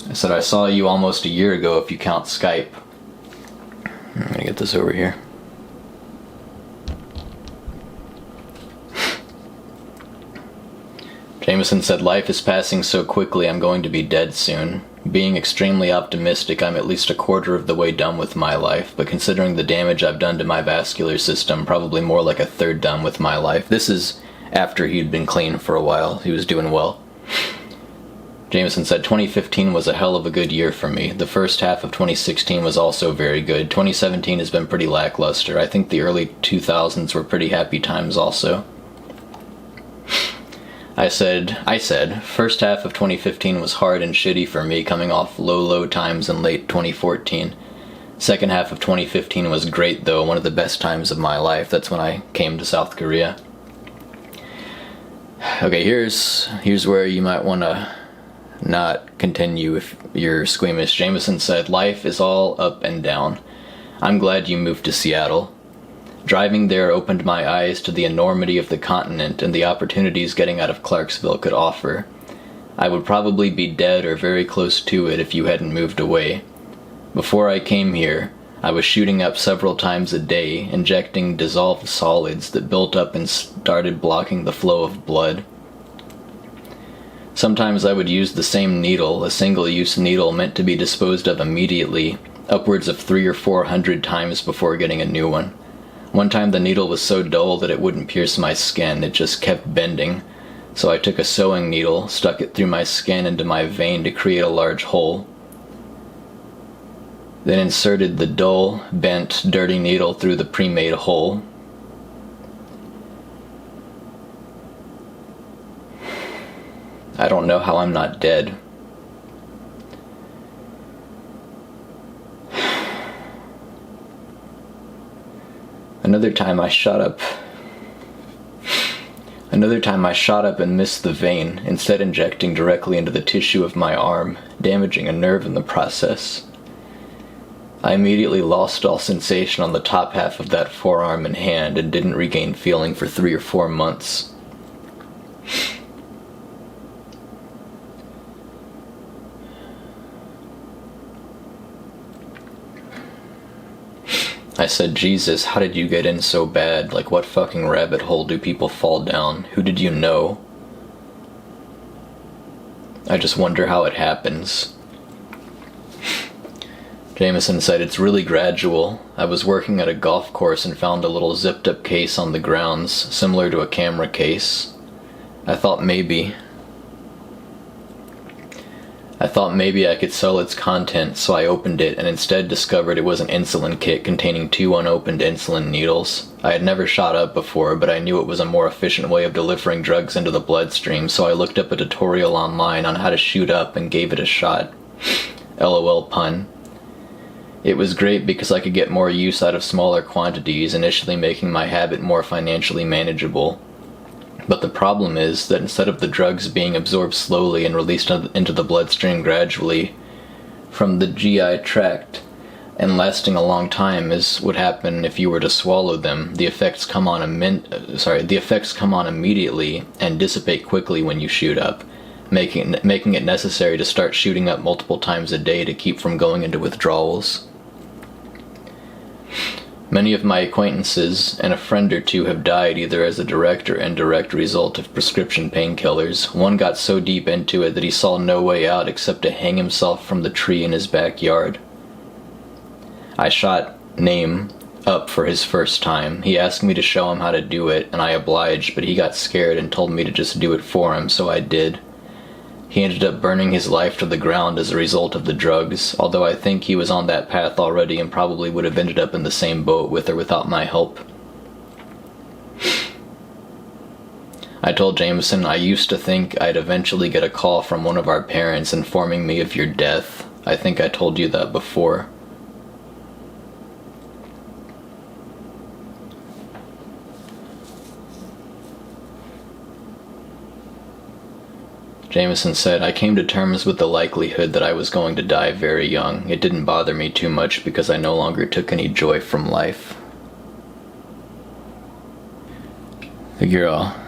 I said, I saw you almost a year ago if you count Skype. I'm gonna get this over here. Jamison said, life is passing so quickly I'm going to be dead soon. Being extremely optimistic, I'm at least a quarter of the way done with my life, but considering the damage I've done to my vascular system, probably more like a third done with my life. This is after he'd been clean for a while. He was doing well. Jamison said, 2015 was a hell of a good year for me. The first half of 2016 was also very good. 2017 has been pretty lackluster. I think the early 2000s were pretty happy times also. I said, first half of 2015 was hard and shitty for me, coming off low times in late 2014. Second half of 2015 was great though, one of the best times of my life. That's when I came to South Korea. Okay, here's where you might want to not continue if you're squeamish. Jamison said, life is all up and down. I'm glad you moved to Seattle. Driving there opened my eyes to the enormity of the continent and the opportunities getting out of Clarksville could offer. I would probably be dead or very close to it if you hadn't moved away. Before I came here, I was shooting up several times a day, injecting dissolved solids that built up and started blocking the flow of blood. Sometimes I would use the same needle, a single-use needle meant to be disposed of immediately, upwards of 300 or 400 times before getting a new one. One time the needle was so dull that it wouldn't pierce my skin, it just kept bending. So I took a sewing needle, stuck it through my skin into my vein to create a large hole. Then inserted the dull, bent, dirty needle through the pre-made hole. I don't know how I'm not dead. Another time I shot up and missed the vein, instead injecting directly into the tissue of my arm, damaging a nerve in the process. I immediately lost all sensation on the top half of that forearm and hand and didn't regain feeling for 3 or 4 months. I said, Jesus, how did you get in so bad? Like, what fucking rabbit hole do people fall down? Who did you know? I just wonder how it happens. Jamison said, it's really gradual. I was working at a golf course and found a little zipped up case on the grounds, similar to a camera case. I thought maybe I could sell its contents, so I opened it and instead discovered it was an insulin kit containing 2 unopened insulin needles. I had never shot up before, but I knew it was a more efficient way of delivering drugs into the bloodstream, so I looked up a tutorial online on how to shoot up and gave it a shot. LOL pun. It was great because I could get more use out of smaller quantities, initially making my habit more financially manageable. But the problem is that instead of the drugs being absorbed slowly and released into the bloodstream gradually from the GI tract and lasting a long time as would happen if you were to swallow them, the effects come on immediately and dissipate quickly when you shoot up, making it necessary to start shooting up multiple times a day to keep from going into withdrawals. Many of my acquaintances and a friend or two have died either as a direct or indirect result of prescription painkillers. One got so deep into it that he saw no way out except to hang himself from the tree in his backyard. I shot Name up for his first time. He asked me to show him how to do it, and I obliged, but he got scared and told me to just do it for him, so I did. He ended up burning his life to the ground as a result of the drugs, although I think he was on that path already and probably would have ended up in the same boat with or without my help. I told Jamison I used to think I'd eventually get a call from one of our parents informing me of your death. I think I told you that before. Jamison said, I came to terms with the likelihood that I was going to die very young. It didn't bother me too much because I no longer took any joy from life. Figure I'll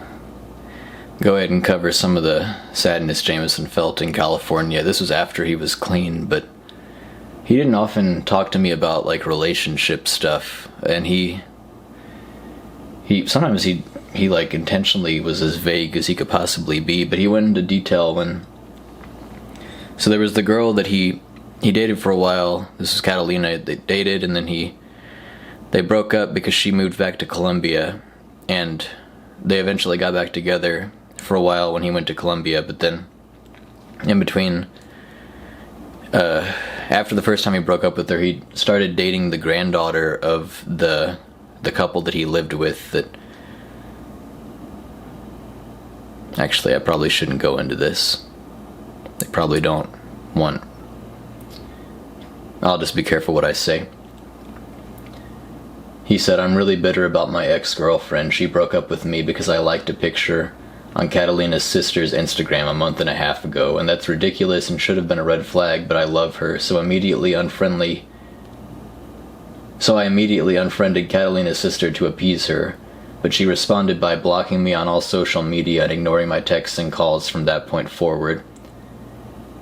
go ahead and cover some of the sadness Jamison felt in California. This was after he was clean, but he didn't often talk to me about like relationship stuff, and he sometimes he like intentionally was as vague as he could possibly be, but he went into detail when... So there was the girl that he dated for a while. This was Catalina. They dated, and then they broke up because she moved back to Colombia, and they eventually got back together for a while when he went to Colombia, but then in between, after the first time he broke up with her, he started dating the granddaughter of the couple that he lived with. That Actually, I probably shouldn't go into this. They probably don't want... I'll just be careful what I say. He said, I'm really bitter about my ex-girlfriend. She broke up with me because I liked a picture on Catalina's sister's Instagram a month and a half ago, and that's ridiculous and should have been a red flag, but I love her, so I immediately unfriended Catalina's sister to appease her, but she responded by blocking me on all social media and ignoring my texts and calls from that point forward.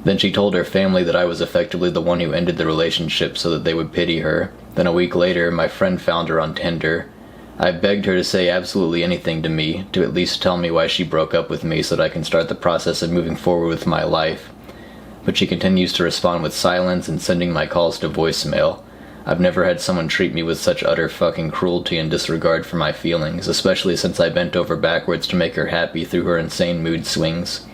Then she told her family that I was effectively the one who ended the relationship so that they would pity her. Then a week later, my friend found her on Tinder. I begged her to say absolutely anything to me, to at least tell me why she broke up with me so that I can start the process of moving forward with my life. But she continues to respond with silence and sending my calls to voicemail. I've never had someone treat me with such utter fucking cruelty and disregard for my feelings, especially since I bent over backwards to make her happy through her insane mood swings.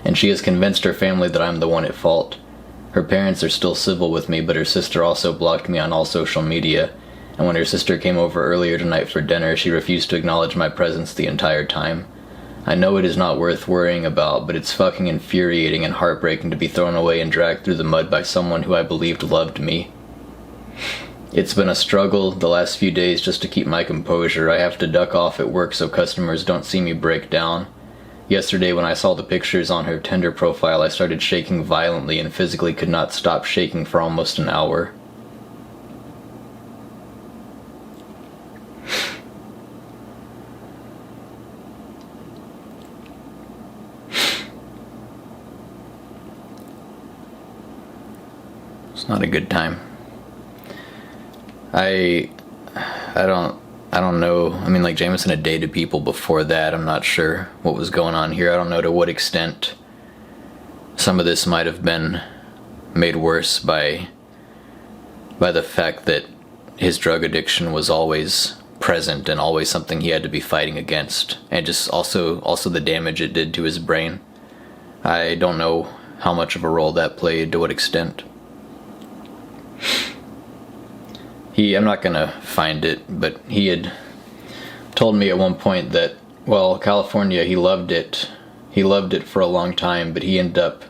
And she has convinced her family that I'm the one at fault. Her parents are still civil with me, but her sister also blocked me on all social media, and when her sister came over earlier tonight for dinner, she refused to acknowledge my presence the entire time. I know it is not worth worrying about, but it's fucking infuriating and heartbreaking to be thrown away and dragged through the mud by someone who I believed loved me. It's been a struggle the last few days just to keep my composure. I have to duck off at work so customers don't see me break down. Yesterday, when I saw the pictures on her Tinder profile, I started shaking violently and physically could not stop shaking for almost an hour. It's not a good time. I don't know. I mean, like, Jamison had dated people before that. I'm not sure what was going on here. I don't know to what extent some of this might have been made worse by the fact that his drug addiction was always present and always something he had to be fighting against, and just also the damage it did to his brain. I don't know how much of a role that played, to what extent. I'm not gonna find it, but he had told me at one point that, well, California, he loved it for a long time, but he ended up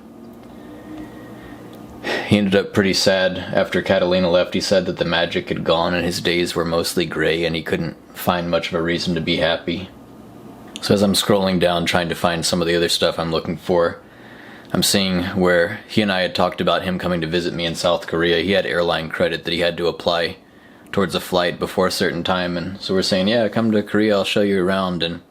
pretty sad after Catalina left. He said that the magic had gone and his days were mostly gray and he couldn't find much of a reason to be happy. So as I'm scrolling down trying to find some of the other stuff I'm looking for, I'm seeing where he and I had talked about him coming to visit me in South Korea. He had airline credit that he had to apply towards a flight before a certain time, and so we're saying, yeah, come to Korea, I'll show you around, and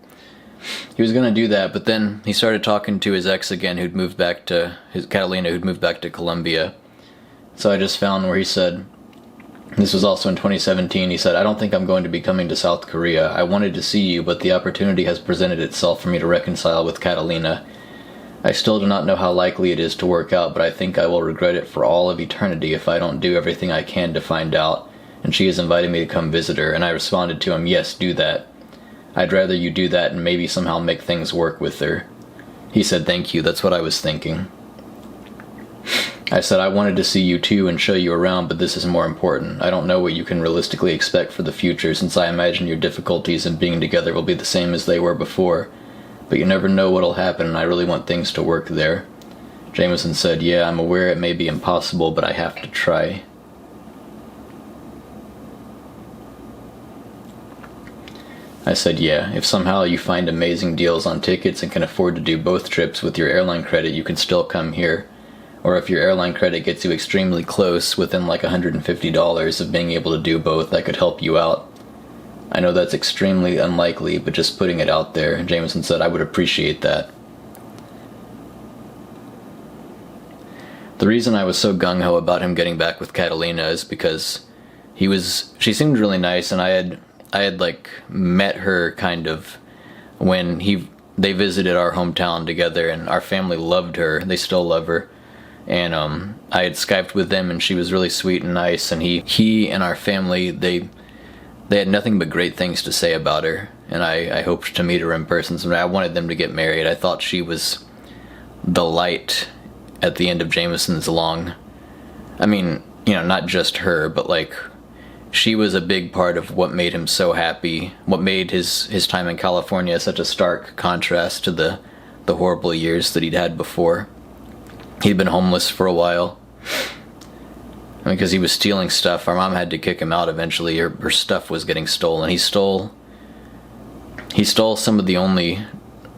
he was gonna do that, but then he started talking to his ex again, Catalina, who'd moved back to Colombia. So I just found where he said, this was also in 2017, he said, I don't think I'm going to be coming to South Korea. I wanted to see you, but the opportunity has presented itself for me to reconcile with Catalina. I still do not know how likely it is to work out, but I think I will regret it for all of eternity if I don't do everything I can to find out. And she has invited me to come visit her, and I responded to him, yes, do that. I'd rather you do that and maybe somehow make things work with her. He said, thank you, that's what I was thinking. I said, I wanted to see you too and show you around, but this is more important. I don't know what you can realistically expect for the future, since I imagine your difficulties in being together will be the same as they were before. But you never know what'll happen, and I really want things to work there. Jamison said, yeah, I'm aware it may be impossible, but I have to try. I said, yeah, if somehow you find amazing deals on tickets and can afford to do both trips with your airline credit, you can still come here. Or if your airline credit gets you extremely close, within like $150 of being able to do both, I could help you out. I know that's extremely unlikely, but just putting it out there, Jamison said, I would appreciate that. The reason I was so gung-ho about him getting back with Catalina is because she seemed really nice, and I had like met her kind of when they visited our hometown together, and our family loved her. They still love her. And I had Skyped with them, and she was really sweet and nice, and he and our family, they had nothing but great things to say about her, and I hoped to meet her in person someday. I wanted them to get married. I thought she was the light at the end of Jamison's long, I mean, you know, not just her, but like she was a big part of what made him so happy, what made his time in California such a stark contrast to the horrible years that he'd had before. He'd been homeless for a while. Because he was stealing stuff. Our mom had to kick him out eventually. Her stuff was getting stolen. He stole some of the only,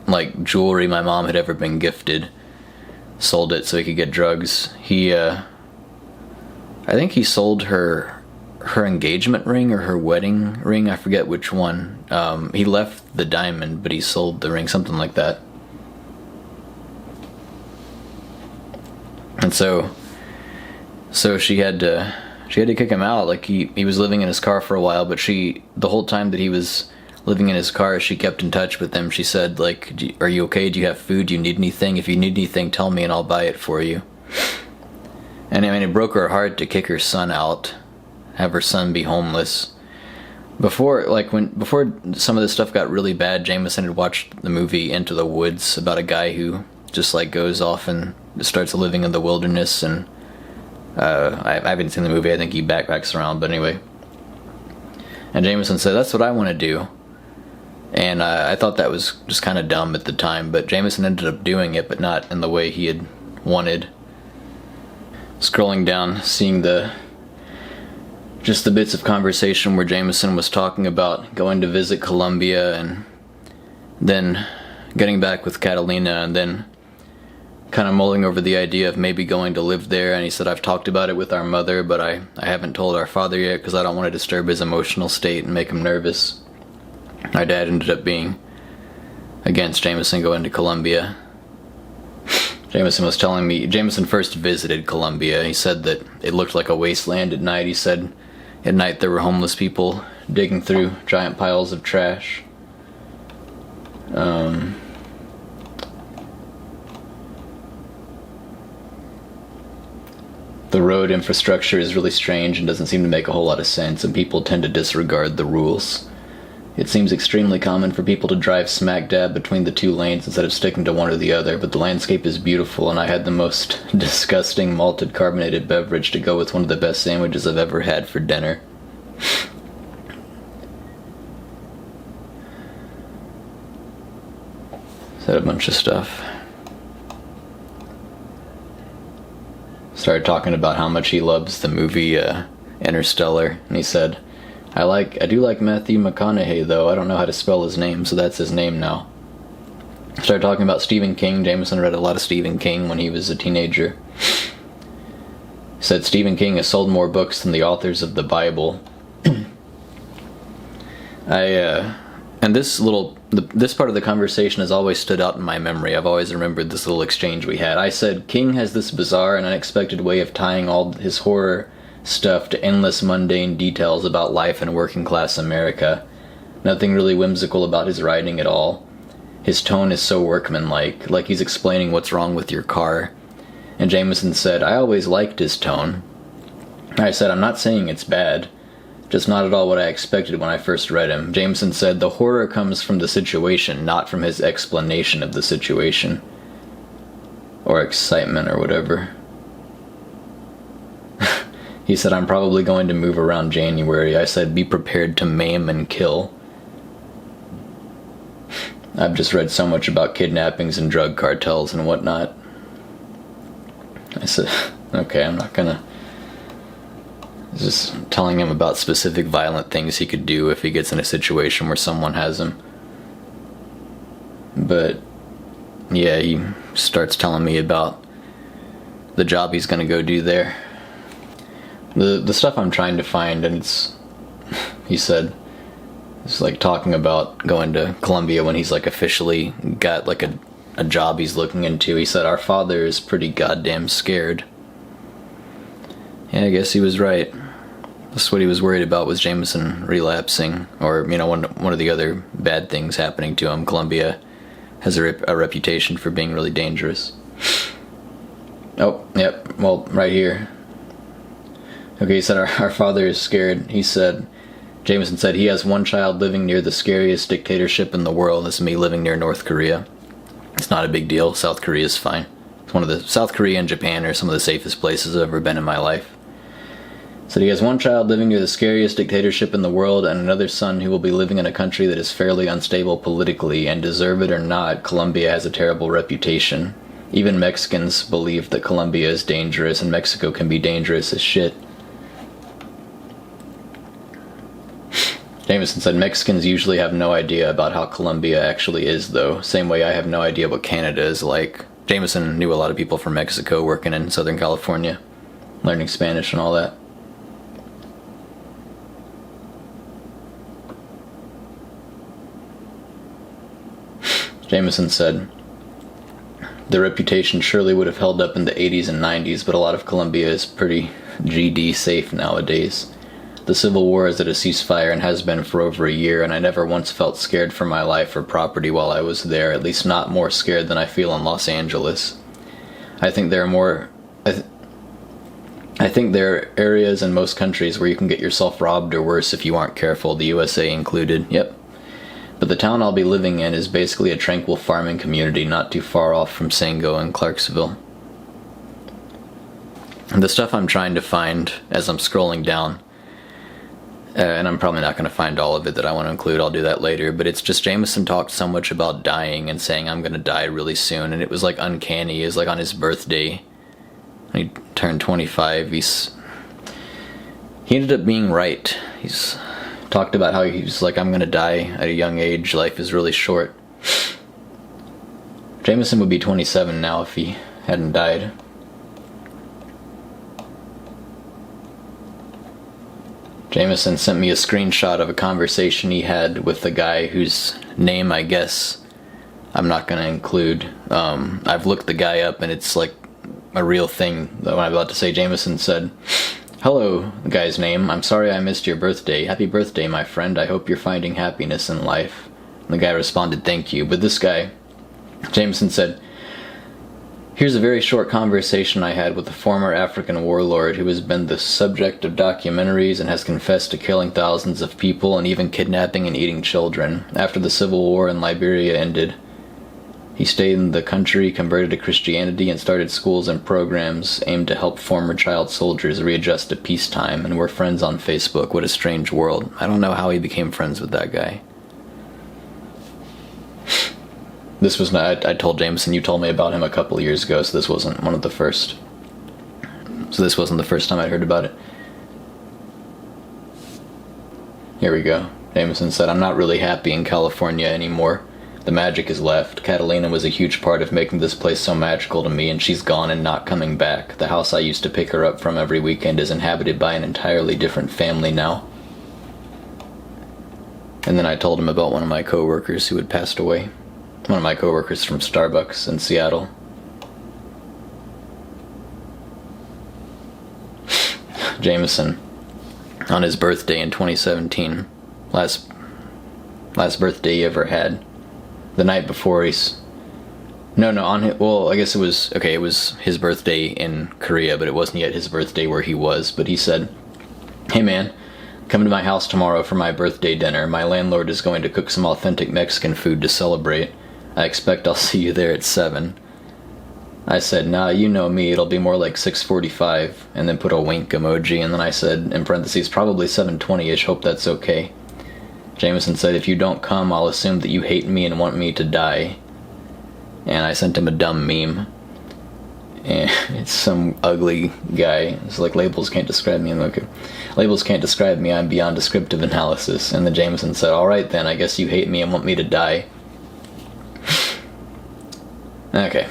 like, jewelry my mom had ever been gifted. Sold it so he could get drugs. I think he sold her engagement ring or her wedding ring. I forget which one. He left the diamond, but he sold the ring, something like that. And so she had to kick him out. Like, he was living in his car for a while, but the whole time that he was living in his car, she kept in touch with him. She said, like, are you okay? Do you have food? Do you need anything? If you need anything, tell me and I'll buy it for you. And I mean, it broke her heart to kick her son out, have her son be homeless. Before some of this stuff got really bad, Jamison had watched the movie Into the Woods about a guy who just, like, goes off and starts living in the wilderness. And I haven't seen the movie. I think he backpacks around, but anyway. And Jamison said, that's what I want to do. And I thought that was just kind of dumb at the time, but Jamison ended up doing it, but not in the way he had wanted. Scrolling down, seeing just the bits of conversation where Jamison was talking about going to visit Colombia and then getting back with Catalina, and then kind of mulling over the idea of maybe going to live there. And he said, I've talked about it with our mother, but I haven't told our father yet because I don't want to disturb his emotional state and make him nervous. Our dad ended up being against Jamison going to Colombia. Jamison was telling me, Jamison first visited Colombia. He said that it looked like a wasteland at night. He said at night there were homeless people digging through giant piles of trash. The road infrastructure is really strange and doesn't seem to make a whole lot of sense, and people tend to disregard the rules. It seems extremely common for people to drive smack dab between the two lanes instead of sticking to one or the other, but the landscape is beautiful, and I had the most disgusting malted carbonated beverage to go with one of the best sandwiches I've ever had for dinner. Said a bunch of stuff. Started talking about how much he loves the movie Interstellar, and he said, I do like Matthew McConaughey, though. I don't know how to spell his name, so that's his name now. Started talking about Stephen King. Jamison read a lot of Stephen King when he was a teenager. He said Stephen King has sold more books than the authors of the Bible. And this part of the conversation has always stood out in my memory. I've always remembered this little exchange we had. I said, King has this bizarre and unexpected way of tying all his horror stuff to endless mundane details about life in working class America. Nothing really whimsical about his writing at all. His tone is so workmanlike, like he's explaining what's wrong with your car. And Jamison said, I always liked his tone. I said, I'm not saying it's bad. Just not at all what I expected when I first read him. Jamison said, the horror comes from the situation, not from his explanation of the situation. Or excitement, or whatever. He said, I'm probably going to move around January. I said, be prepared to maim and kill. I've just read so much about kidnappings and drug cartels and whatnot. I said, okay, I'm not gonna... Just telling him about specific violent things he could do if he gets in a situation where someone has him. But, yeah, he starts telling me about the job he's gonna go do there. The stuff I'm trying to find, and he said, it's like talking about going to Colombia when he's like officially got like a job he's looking into. He said, our father is pretty goddamn scared. Yeah, I guess he was right. That's what he was worried about, was Jamison relapsing, or, you know, one of the other bad things happening to him. Colombia has a reputation for being really dangerous. Oh, yep, well, right here. Okay, he said, our father is scared. He said, Jamison said, he has one child living near the scariest dictatorship in the world. That's me living near North Korea. It's not a big deal. South Korea is fine. It's one of the... South Korea and Japan are some of the safest places I've ever been in my life. So he has one child living near the scariest dictatorship in the world and another son who will be living in a country that is fairly unstable politically, and deserve it or not, Colombia has a terrible reputation. Even Mexicans believe that Colombia is dangerous, and Mexico can be dangerous as shit. Jamison said, Mexicans usually have no idea about how Colombia actually is, though. Same way I have no idea what Canada is like. Jamison knew a lot of people from Mexico working in Southern California, learning Spanish and all that. Jamison said, the reputation surely would have held up in the 80s and 90s, but a lot of Colombia is pretty GD safe nowadays. The Civil War is at a ceasefire and has been for over a year, and I never once felt scared for my life or property while I was there, at least not more scared than I feel in Los Angeles. I think there are areas in most countries where you can get yourself robbed or worse if you aren't careful, the USA included. Yep. But the town I'll be living in is basically a tranquil farming community not too far off from Sango and Clarksville. The stuff I'm trying to find as I'm scrolling down, and I'm probably not going to find all of it that I want to include, I'll do that later, but it's just Jamison talked so much about dying and saying I'm going to die really soon, and it was like uncanny. It was like on his birthday, when he turned 25, he ended up being right. He's talked about how he's like, I'm going to die at a young age, life is really short. Jamison would be 27 now if he hadn't died. Jamison sent me a screenshot of a conversation he had with the guy whose name I guess I'm not going to include. I've looked the guy up and it's like a real thing. What I'm about to say, Jamison said, hello, the guy's name. I'm sorry I missed your birthday. Happy birthday, my friend. I hope you're finding happiness in life. And the guy responded, thank you. But this guy, Jamison said, here's a very short conversation I had with a former African warlord who has been the subject of documentaries and has confessed to killing thousands of people and even kidnapping and eating children. After the Civil War in Liberia ended, he stayed in the country, converted to Christianity, and started schools and programs aimed to help former child soldiers readjust to peacetime, and we're friends on Facebook. What a strange world. I don't know how he became friends with that guy. This was not, I told Jamison, you told me about him a couple of years ago, so this wasn't one of the first. So this wasn't the first time I'd heard about it. Here we go. Jamison said, I'm not really happy in California anymore. The magic is left. Catalina was a huge part of making this place so magical to me, and she's gone and not coming back. The house I used to pick her up from every weekend is inhabited by an entirely different family now. And then I told him about one of my coworkers who had passed away. One of my coworkers from Starbucks in Seattle. Jamison, on his birthday in 2017, last birthday he ever had, the night before I guess it was his birthday in Korea, but it wasn't yet his birthday where he was, but he said, hey man, come to my house tomorrow for my birthday dinner. My landlord is going to cook some authentic Mexican food to celebrate. I expect I'll see you there at 7. I said, nah, you know me, it'll be more like 6:45, and then put a wink emoji, and then I said, in parentheses, probably 7:20ish, hope that's okay. Jamison said, if you don't come, I'll assume that you hate me and want me to die. And I sent him a dumb meme. And it's some ugly guy. It's like, labels can't describe me. Labels can't describe me, I'm beyond descriptive analysis. And then Jamison said, alright then, I guess you hate me and want me to die. Okay.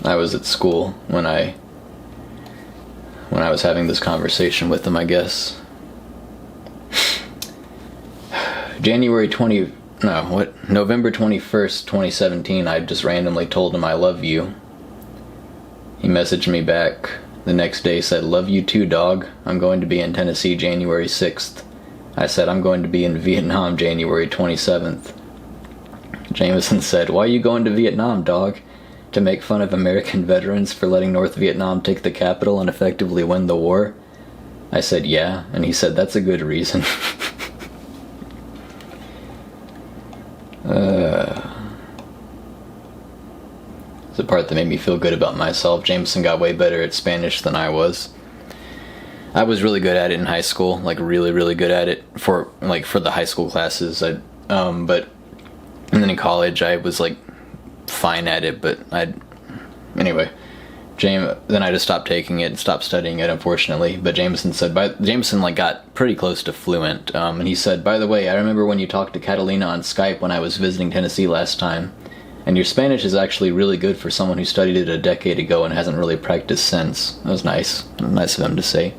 I was at school when I was having this conversation with him, I guess. November 21st, 2017, I just randomly told him I love you. He messaged me back the next day, said, love you too, dog. I'm going to be in Tennessee January 6th. I said, I'm going to be in Vietnam January 27th. Jamison said, why are you going to Vietnam, dog? To make fun of American veterans for letting North Vietnam take the capital and effectively win the war? I said, yeah, and he said, that's a good reason. It's the part that made me feel good about myself. Jamison got way better at Spanish than I was. I was really good at it in high school, like really, really good at it for the high school classes. But and then in college I was like fine at it, but anyway. Then I just stopped taking it and stopped studying it, unfortunately. But Jamison said, Jamison like got pretty close to fluent, and he said, by the way, I remember when you talked to Catalina on Skype when I was visiting Tennessee last time, and your Spanish is actually really good for someone who studied it a decade ago and hasn't really practiced since. That was nice. Nice of him to say.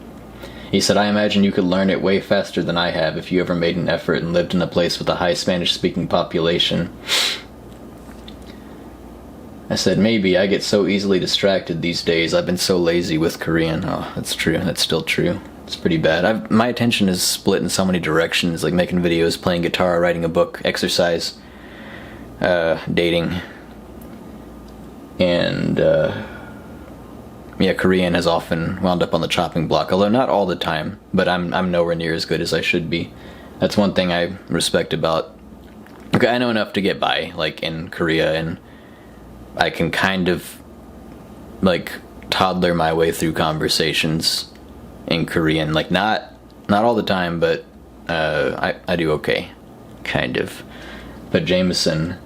He said, I imagine you could learn it way faster than I have if you ever made an effort and lived in a place with a high Spanish-speaking population. I said, maybe. I get so easily distracted these days. I've been so lazy with Korean. Oh, that's true. That's still true. It's pretty bad. My attention is split in so many directions, like making videos, playing guitar, writing a book, exercise, dating, and, yeah, Korean has often wound up on the chopping block, although not all the time, but I'm nowhere near as good as I should be. That's one thing I respect about... Okay, I know enough to get by, like, in Korea, and I can kind of, like, toddler my way through conversations in Korean. Like, not all the time, but I do okay. Kind of. But Jamison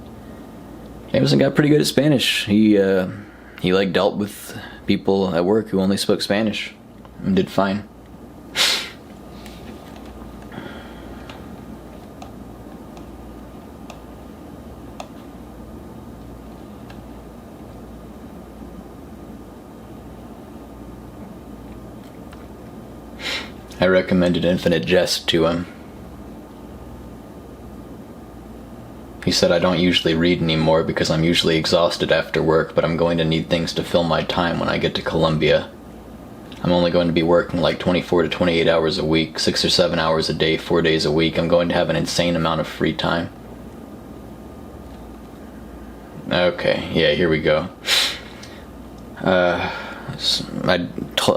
got pretty good at Spanish. He like, dealt with people at work who only spoke Spanish and did fine. I recommended Infinite Jest to him. He said, I don't usually read anymore because I'm usually exhausted after work, but I'm going to need things to fill my time when I get to Columbia. I'm only going to be working like 24 to 28 hours a week, 6 or 7 hours a day, 4 days a week. I'm going to have an insane amount of free time. Okay, yeah, here we go.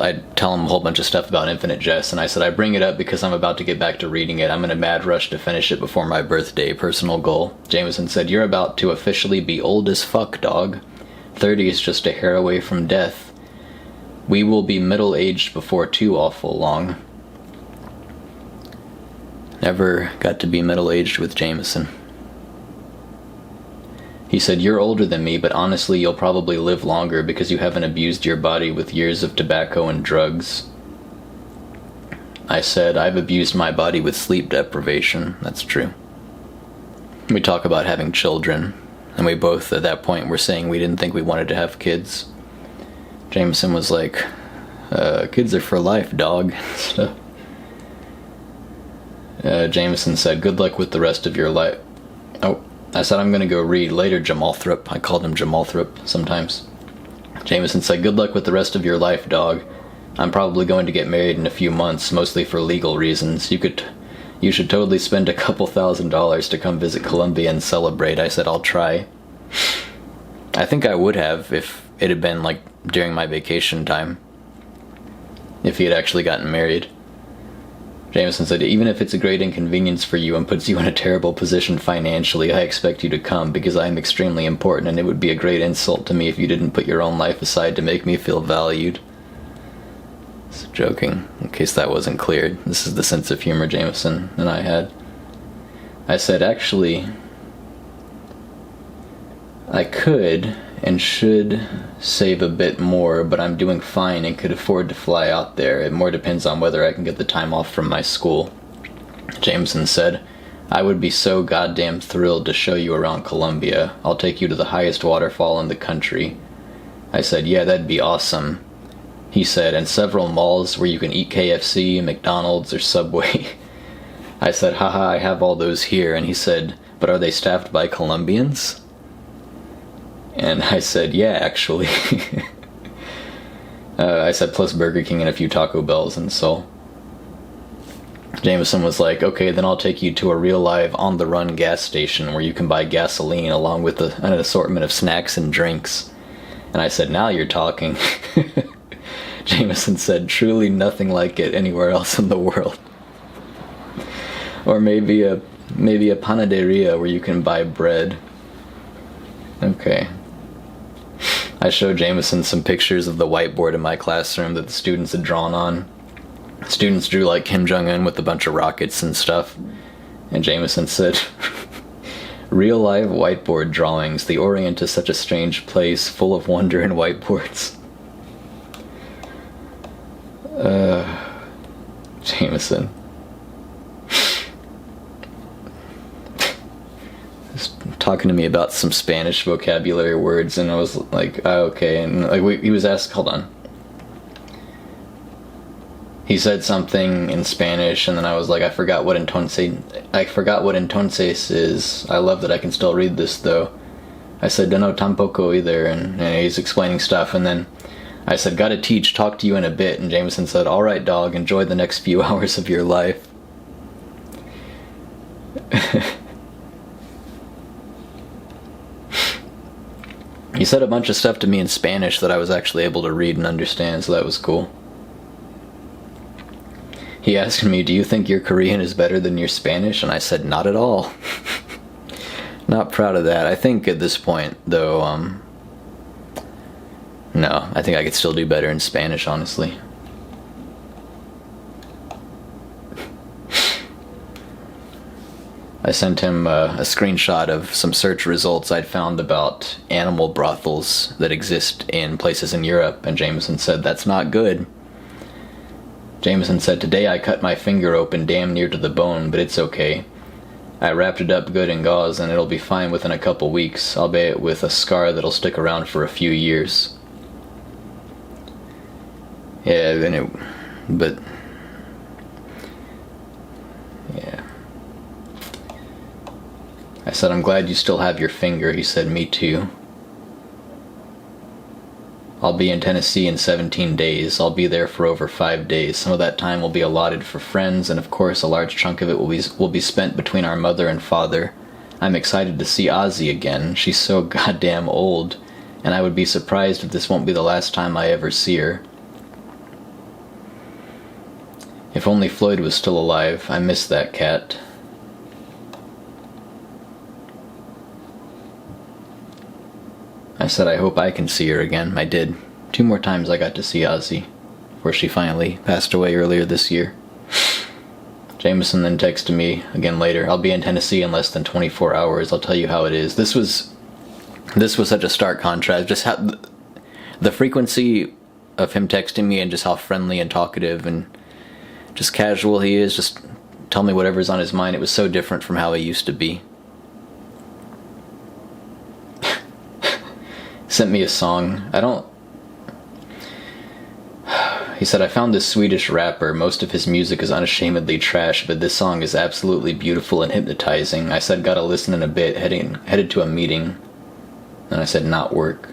I'd tell him a whole bunch of stuff about Infinite Jest, and I said, I bring it up because I'm about to get back to reading it. I'm in a mad rush to finish it before my birthday. Personal goal. Jamison said, you're about to officially be old as fuck, dog. 30 is just a hair away from death. We will be middle-aged before too awful long. Never got to be middle-aged with Jamison. He said, you're older than me, but honestly you'll probably live longer because you haven't abused your body with years of tobacco and drugs. I said, I've abused my body with sleep deprivation. That's true. We talk about having children, and we both at that point were saying we didn't think we wanted to have kids. Jamison was like, kids are for life, dog. Jamison said, good luck with the rest of your life. Oh. I said, I'm gonna go read later, Jamalthrop. I called him Jamalthrop sometimes. Jamison said, good luck with the rest of your life, dog. I'm probably going to get married in a few months, mostly for legal reasons. You should totally spend a couple $1,000s to come visit Columbia and celebrate. I said, I'll try. I think I would have if it had been, like, during my vacation time. If he had actually gotten married. Jamison said, even if it's a great inconvenience for you and puts you in a terrible position financially, I expect you to come because I am extremely important and it would be a great insult to me if you didn't put your own life aside to make me feel valued. Just joking, in case that wasn't clear. This is the sense of humor Jamison and I had. I said, actually, I could and should save a bit more, but I'm doing fine and could afford to fly out there. It more depends on whether I can get the time off from my school. Jamison said, I would be so goddamn thrilled to show you around Columbia. I'll take you to the highest waterfall in the country. I said, yeah, that'd be awesome. He said, and several malls where you can eat KFC, McDonald's, or Subway. I said, haha, I have all those here. And he said, but are they staffed by Colombians? And I said, yeah, actually. I said, plus Burger King and a few Taco Bells and Seoul. Jamison was like, okay, then I'll take you to a real live on-the-run gas station where you can buy gasoline along with an assortment of snacks and drinks. And I said, now you're talking. Jamison said, truly nothing like it anywhere else in the world. Or maybe a panaderia where you can buy bread. Okay. I showed Jamison some pictures of the whiteboard in my classroom that the students had drawn on. Students drew like Kim Jong-un with a bunch of rockets and stuff. And Jamison said, real live whiteboard drawings. The Orient is such a strange place, full of wonder and whiteboards. Jamison. Just talking to me about some Spanish vocabulary words, and I was like, oh, okay. And like he was asked, hold on. He said something in Spanish, and then I was like, I forgot what entonces is. I love that I can still read this, though. I said, no, tampoco either, and he's explaining stuff, and then I said, gotta teach, talk to you in a bit, and Jamison said, alright dog, enjoy the next few hours of your life. He said a bunch of stuff to me in Spanish that I was actually able to read and understand, so that was cool. He asked me, do you think your Korean is better than your Spanish? And I said, not at all. Not proud of that. I think at this point, though, no, I think I could still do better in Spanish, honestly. I sent him a screenshot of some search results I'd found about animal brothels that exist in places in Europe, and Jamison said, that's not good. Jamison said, today I cut my finger open damn near to the bone, but it's okay. I wrapped it up good in gauze and it'll be fine within a couple weeks, albeit with a scar that'll stick around for a few years. Yeah, but yeah. I said, I'm glad you still have your finger. He said, me too. I'll be in Tennessee in 17 days. I'll be there for over 5 days. Some of that time will be allotted for friends, and of course a large chunk of it will be spent between our mother and father. I'm excited to see Ozzy again. She's so goddamn old, and I would be surprised if this won't be the last time I ever see her. If only Floyd was still alive. I miss that cat. I said I hope I can see her again. I did. 2 more times I got to see Ozzy, before she finally passed away earlier this year. Jamison then texted me again later, I'll be in Tennessee in less than 24 hours. I'll tell you how it is. This was such a stark contrast. Just how the frequency of him texting me and just how friendly and talkative and just casual he is. Just tell me whatever's on his mind. It was so different from how he used to be. Sent me a song. He said, I found this Swedish rapper. Most of his music is unashamedly trash, but this song is absolutely beautiful and hypnotizing. I said, gotta listen in a bit, headed to a meeting. And I said, not work.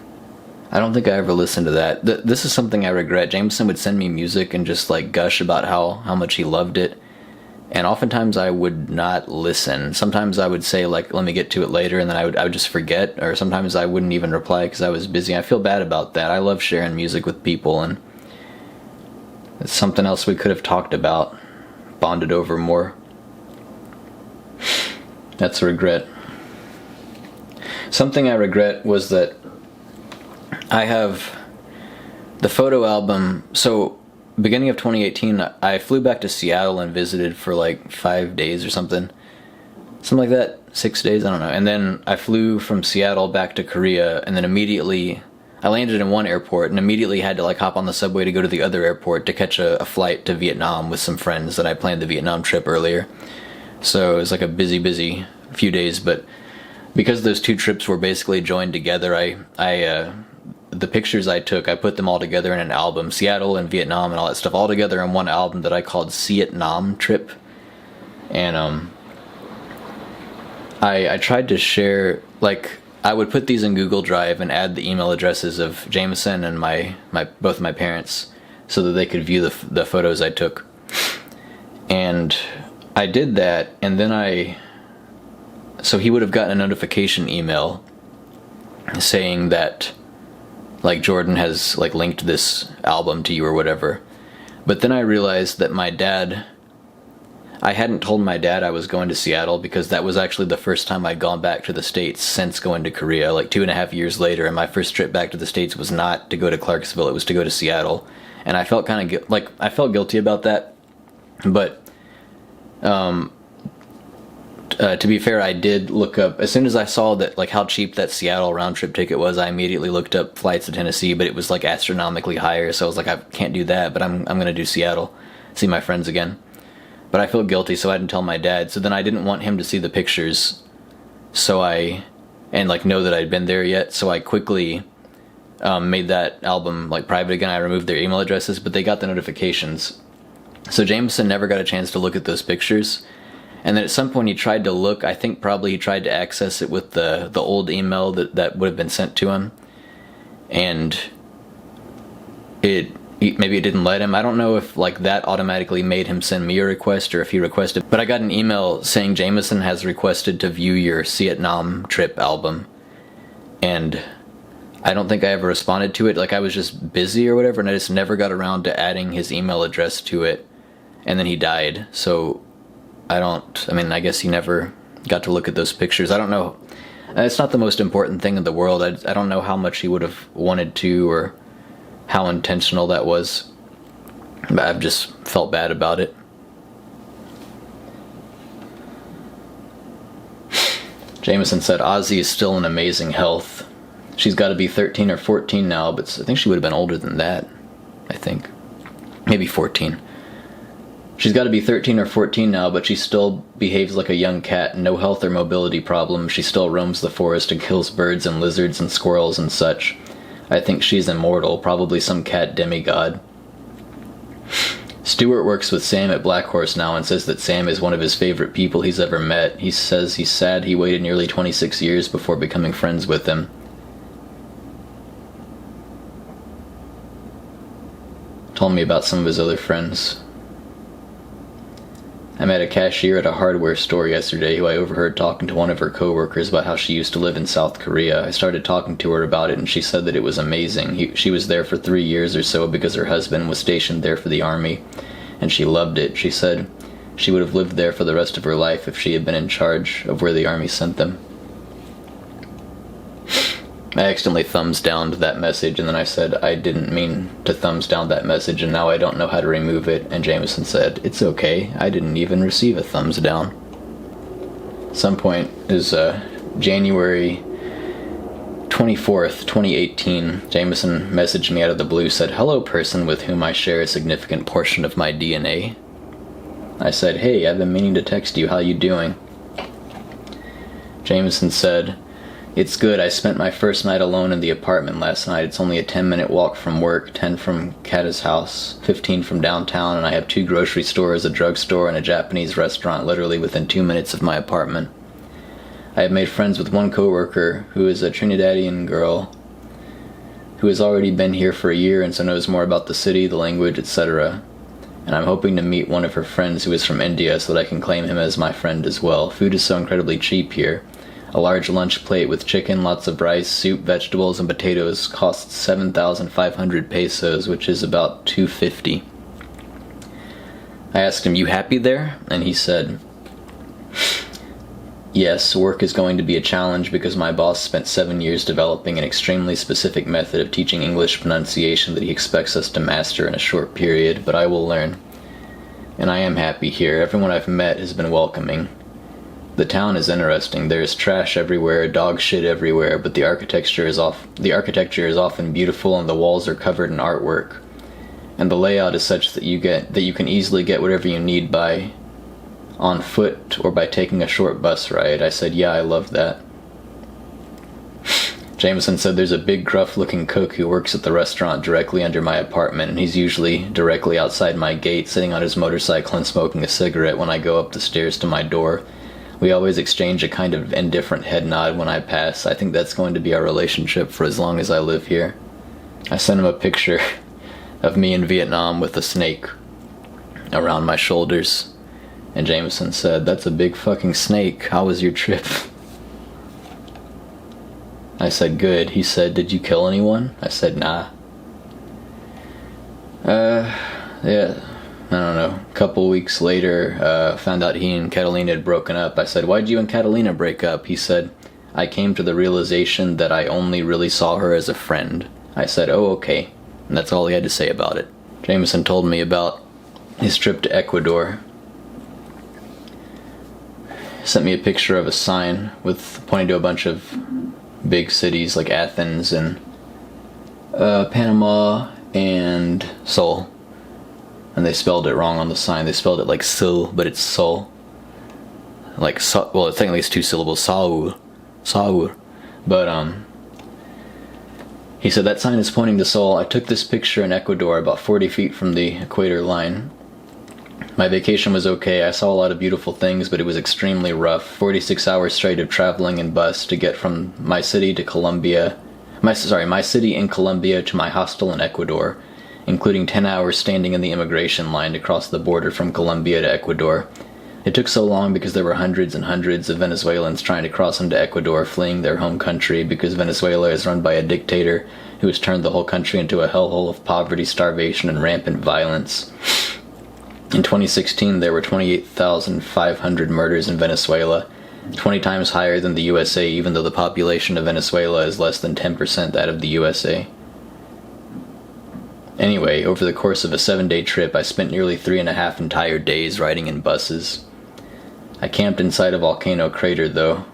I don't think I ever listened to that. This is something I regret. Jamison would send me music and just like gush about how much he loved it. And oftentimes I would not listen. Sometimes I would say, like, let me get to it later, and then I would just forget, or sometimes I wouldn't even reply because I was busy. I feel bad about that. I love sharing music with people, and it's something else we could have talked about, bonded over more. That's a regret. Something I regret was that I have the photo album, so beginning of 2018, I flew back to Seattle and visited for like 5 days or something like that, 6 days, I don't know. And then I flew from Seattle back to Korea, and then immediately I landed in one airport and immediately had to like hop on the subway to go to the other airport to catch a flight to Vietnam with some friends that I planned the Vietnam trip earlier. So it was like a busy few days, but because those 2 trips were basically joined together, the pictures I took, I put them all together in an album, Seattle and Vietnam and all that stuff, all together in one album that I called Vietnam Trip. And I tried to share, like, I would put these in Google Drive and add the email addresses of Jamison and both my parents so that they could view the photos I took. And I did that, and then so he would have gotten a notification email saying that, like, Jordan has like linked this album to you or whatever. But then I realized that I hadn't told my dad I was going to Seattle because that was actually the first time I'd gone back to the States since going to Korea, like 2.5 years later, and my first trip back to the States was not to go to Clarksville, it was to go to Seattle. And I felt kind of I felt guilty about that, But to be fair, I did look up, as soon as I saw that, like, how cheap that Seattle round trip ticket was, I immediately looked up flights to Tennessee, but it was like astronomically higher, so I was like, I can't do that, but I'm gonna do Seattle, see my friends again. But I feel guilty, so I didn't tell my dad. So then I didn't want him to see the pictures, and like know that I'd been there yet, so I quickly made that album like private again. I removed their email addresses, but they got the notifications. So Jamison never got a chance to look at those pictures. And then at some point he tried to look, I think probably he tried to access it with the old email that would have been sent to him. And maybe it didn't let him. I don't know if like that automatically made him send me a request or if he requested. But I got an email saying Jamison has requested to view your Vietnam trip album. And I don't think I ever responded to it. Like I was just busy or whatever, and I just never got around to adding his email address to it. And then he died. So I guess he never got to look at those pictures. I don't know. It's not the most important thing in the world. I don't know how much he would have wanted to or how intentional that was. But I've just felt bad about it. Jamison said Ozzy is still in amazing health. She's got to be 13 or 14 now, but I think she would have been older than that. I think. Maybe 14. She's got to be 13 or 14 now, but she still behaves like a young cat, no health or mobility problems. She still roams the forest and kills birds and lizards and squirrels and such. I think she's immortal, probably some cat demigod. Stuart works with Sam at Black Horse now and says that Sam is one of his favorite people he's ever met. He says he's sad he waited nearly 26 years before becoming friends with him. Told me about some of his other friends. I met a cashier at a hardware store yesterday who I overheard talking to one of her coworkers about how she used to live in South Korea. I started talking to her about it and she said that it was amazing. She was there for 3 years or so because her husband was stationed there for the army, and she loved it. She said she would have lived there for the rest of her life if she had been in charge of where the army sent them. I accidentally thumbs downed that message, and then I said I didn't mean to thumbs down that message, and now I don't know how to remove it. And Jamison said, it's okay, I didn't even receive a thumbs down. Some point is January 24th, 2018. Jamison messaged me out of the blue, said, hello person with whom I share a significant portion of my DNA. I said, hey, I've been meaning to text you, how you doing? Jamison said, it's good. I spent my first night alone in the apartment last night. It's only a 10-minute walk from work, 10 from Kata's house, 15 from downtown, and I have 2 grocery stores, a drugstore, and a Japanese restaurant literally within 2 minutes of my apartment. I have made friends with one coworker who is a Trinidadian girl who has already been here for a year and so knows more about the city, the language, etc. And I'm hoping to meet one of her friends who is from India so that I can claim him as my friend as well. Food is so incredibly cheap here. A large lunch plate with chicken, lots of rice, soup, vegetables, and potatoes costs 7,500 pesos, which is about $250. I asked him, you happy there? And he said, yes, work is going to be a challenge because my boss spent 7 years developing an extremely specific method of teaching English pronunciation that he expects us to master in a short period, but I will learn. And I am happy here. Everyone I've met has been welcoming. The town is interesting. There is trash everywhere, dog shit everywhere, but the architecture is often beautiful and the walls are covered in artwork. And the layout is such that you can easily get whatever you need by on foot or by taking a short bus ride. I said, yeah, I love that. Jamison said there's a big gruff-looking cook who works at the restaurant directly under my apartment, and he's usually directly outside my gate, sitting on his motorcycle and smoking a cigarette when I go up the stairs to my door. We always exchange a kind of indifferent head nod when I pass. I think that's going to be our relationship for as long as I live here. I sent him a picture of me in Vietnam with a snake around my shoulders. And Jamison said, that's a big fucking snake. How was your trip? I said, good. He said, did you kill anyone? I said, nah. Yeah. I don't know, a couple weeks later, found out he and Catalina had broken up. I said, why'd you and Catalina break up? He said, I came to the realization that I only really saw her as a friend. I said, oh, okay. And that's all he had to say about it. Jamison told me about his trip to Ecuador. Sent me a picture of a sign with pointing to a bunch of big cities like Athens and Panama and Seoul. And they spelled it wrong on the sign. They spelled it like Seoul, but it's Seoul. Like, well, technically it's 2 syllables, Saur. But, he said that sign is pointing to Seoul. I took this picture in Ecuador, about 40 feet from the equator line. My vacation was okay. I saw a lot of beautiful things, but it was extremely rough. 46 hours straight of traveling in bus to get from my city to Colombia. My city in Colombia to my hostel in Ecuador, including 10 hours standing in the immigration line to cross the border from Colombia to Ecuador. It took so long because there were hundreds and hundreds of Venezuelans trying to cross into Ecuador, fleeing their home country because Venezuela is run by a dictator who has turned the whole country into a hellhole of poverty, starvation, and rampant violence. In 2016, there were 28,500 murders in Venezuela, 20 times higher than the USA, even though the population of Venezuela is less than 10% that of the USA. Anyway, over the course of a 7-day trip, I spent nearly 3.5 entire days riding in buses. I camped inside a volcano crater, though,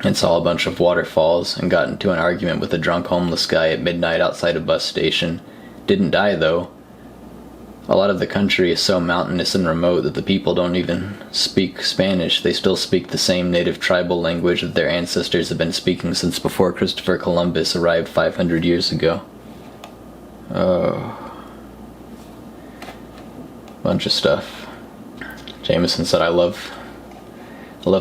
and saw a bunch of waterfalls, and got into an argument with a drunk homeless guy at midnight outside a bus station. Didn't die, though. A lot of the country is so mountainous and remote that the people don't even speak Spanish. They still speak the same native tribal language that their ancestors have been speaking since before Christopher Columbus arrived 500 years ago. Oh. Bunch of stuff. Jamison said, I love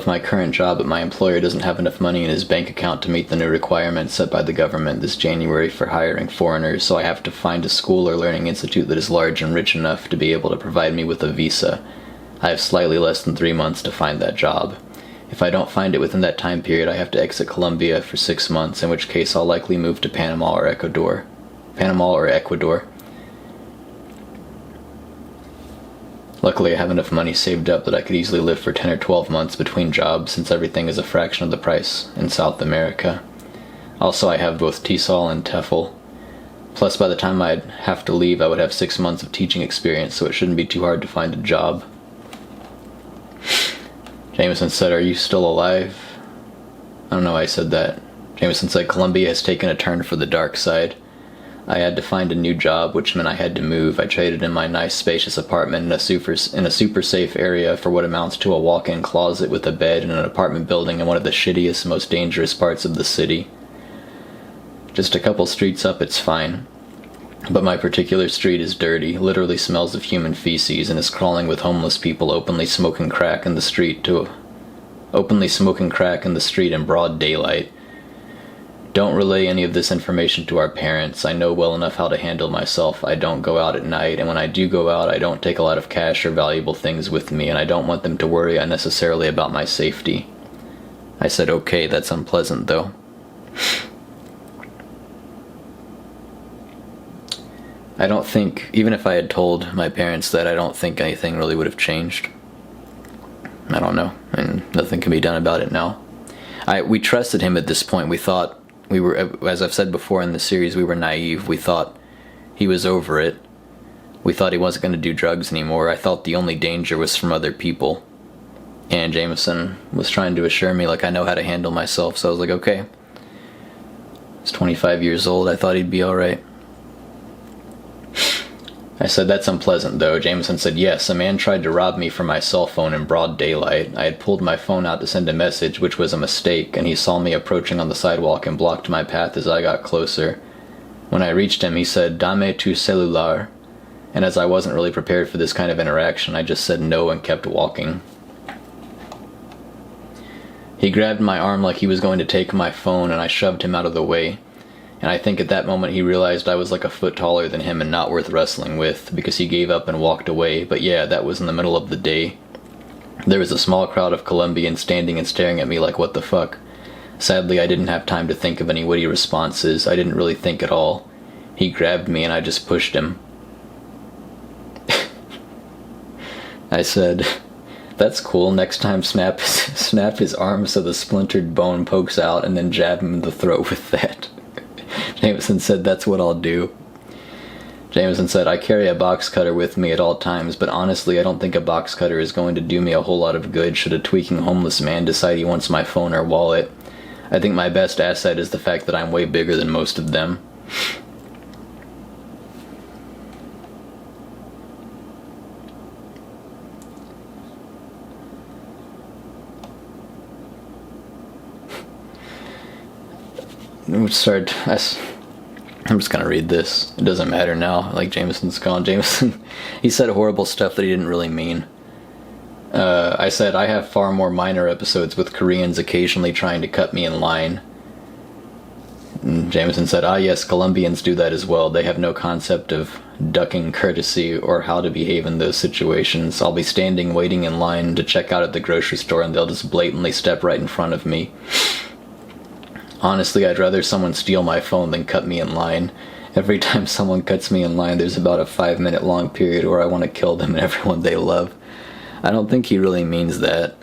my current job, but my employer doesn't have enough money in his bank account to meet the new requirements set by the government this January for hiring foreigners, so I have to find a school or learning institute that is large and rich enough to be able to provide me with a visa. I have slightly less than 3 months to find that job. If I don't find it within that time period, I have to exit Colombia for 6 months, in which case I'll likely move to Panama or Ecuador. Luckily, I have enough money saved up that I could easily live for 10 or 12 months between jobs, since everything is a fraction of the price in South America. Also, I have both TESOL and TEFL. Plus, by the time I'd have to leave, I would have 6 months of teaching experience, so it shouldn't be too hard to find a job. Jamison said, are you still alive? I don't know why I said that. Jamison said, Colombia has taken a turn for the dark side. I had to find a new job, which meant I had to move. I traded in my nice, spacious apartment in a super safe area for what amounts to a walk-in closet with a bed in an apartment building in one of the shittiest, most dangerous parts of the city. Just a couple streets up, it's fine. But my particular street is dirty, literally smells of human feces, and is crawling with homeless people openly smoking crack in the street in broad daylight. Don't relay any of this information to our parents. I know well enough how to handle myself. I don't go out at night, and when I do go out, I don't take a lot of cash or valuable things with me, and I don't want them to worry unnecessarily about my safety. I said, okay, that's unpleasant, though. I don't think, even if I had told my parents that, I don't think anything really would have changed. I don't know, and nothing can be done about it now. We trusted him at this point. We thought, as I've said before in the series, we were naive. We thought he was over it. We thought he wasn't going to do drugs anymore. I thought the only danger was from other people. And Jamison was trying to assure me, like, I know how to handle myself, so I was like, okay. He's 25 years old. I thought he'd be alright. I said, that's unpleasant, though. Jamison said, yes, a man tried to rob me from my cell phone in broad daylight. I had pulled my phone out to send a message, which was a mistake, and he saw me approaching on the sidewalk and blocked my path as I got closer. When I reached him, he said, Dame tu celular, and as I wasn't really prepared for this kind of interaction, I just said no and kept walking. He grabbed my arm like he was going to take my phone, and I shoved him out of the way. And I think at that moment he realized I was like a foot taller than him and not worth wrestling with, because he gave up and walked away. But yeah, that was in the middle of the day. There was a small crowd of Colombians standing and staring at me like, what the fuck? Sadly, I didn't have time to think of any witty responses. I didn't really think at all. He grabbed me and I just pushed him. I said, that's cool, next time snap his arm so the splintered bone pokes out, and then jab him in the throat with that. Jamison said, that's what I'll do. Jamison said, I carry a box cutter with me at all times, but honestly I don't think a box cutter is going to do me a whole lot of good should a tweaking homeless man decide he wants my phone or wallet. I think my best asset is the fact that I'm way bigger than most of them. I'm just gonna read this. It doesn't matter now. Like, Jamison's gone. Jamison, he said horrible stuff that he didn't really mean. I said, I have far more minor episodes with Koreans occasionally trying to cut me in line. And Jamison said, ah yes, Colombians do that as well. They have no concept of ducking courtesy or how to behave in those situations. I'll be standing waiting in line to check out at the grocery store and they'll just blatantly step right in front of me. Honestly, I'd rather someone steal my phone than cut me in line. Every time someone cuts me in line, there's about a 5-minute long period where I want to kill them and everyone they love. I don't think he really means that.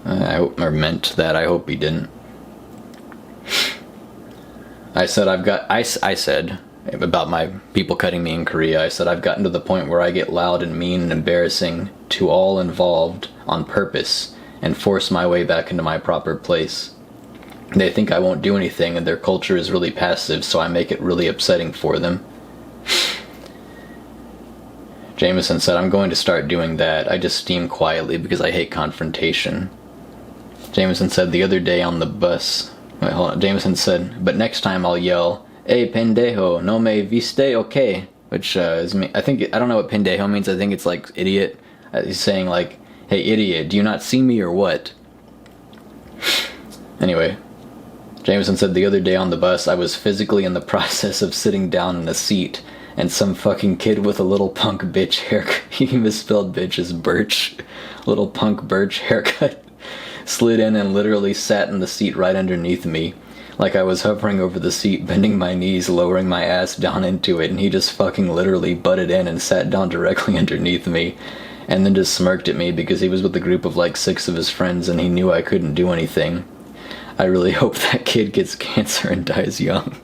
Or meant that. I hope he didn't. I said about my people cutting me in Korea, I said I've gotten to the point where I get loud and mean and embarrassing to all involved on purpose and force my way back into my proper place. They think I won't do anything and their culture is really passive, so I make it really upsetting for them. Jamison said, I'm going to start doing that. I just steam quietly because I hate confrontation. Jamison said the other day on the bus... Wait, hold on. Jamison said, but next time I'll yell, Hey, pendejo, no me viste okay? Which is... I don't know what pendejo means. I think it's like idiot. He's saying like, hey idiot, do you not see me or what? Anyway... Jamison said the other day on the bus, I was physically in the process of sitting down in a seat, and some fucking kid with a little punk bitch haircut, he misspelled bitch as birch, little punk birch haircut, slid in and literally sat in the seat right underneath me, like I was hovering over the seat, bending my knees, lowering my ass down into it, and he just fucking literally butted in and sat down directly underneath me, and then just smirked at me because he was with a group of like 6 of his friends and he knew I couldn't do anything. I really hope that kid gets cancer and dies young.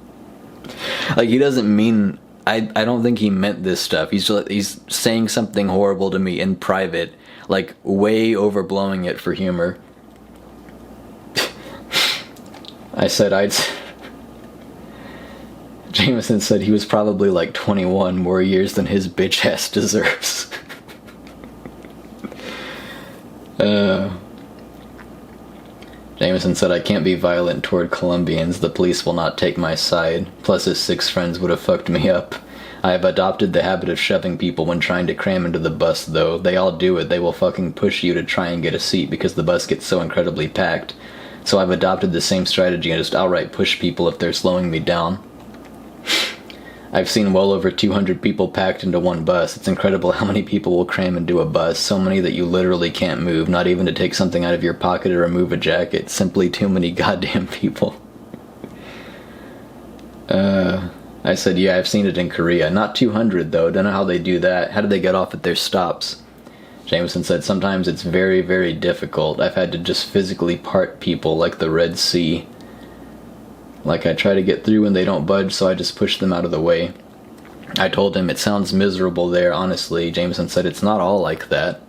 Like, he doesn't mean... I don't think he meant this stuff. He's saying something horrible to me in private, like, way overblowing it for humor. Jamison said he was probably like 21, more years than his bitch ass deserves. Jamison said, I can't be violent toward Colombians. The police will not take my side. Plus his 6 friends would have fucked me up. I have adopted the habit of shoving people when trying to cram into the bus, though. They all do it. They will fucking push you to try and get a seat because the bus gets so incredibly packed. So I've adopted the same strategy and just outright push people if they're slowing me down. I've seen well over 200 people packed into one bus. It's incredible how many people will cram into a bus, so many that you literally can't move, not even to take something out of your pocket or remove a jacket. Simply too many goddamn people. I said, yeah, I've seen it in Korea. Not 200 though, don't know how they do that. How do they get off at their stops? Jamison said, sometimes it's very, very difficult. I've had to just physically part people like the Red Sea. Like, I try to get through and they don't budge, so I just push them out of the way. I told him, it sounds miserable there, honestly. Jamison said, it's not all like that.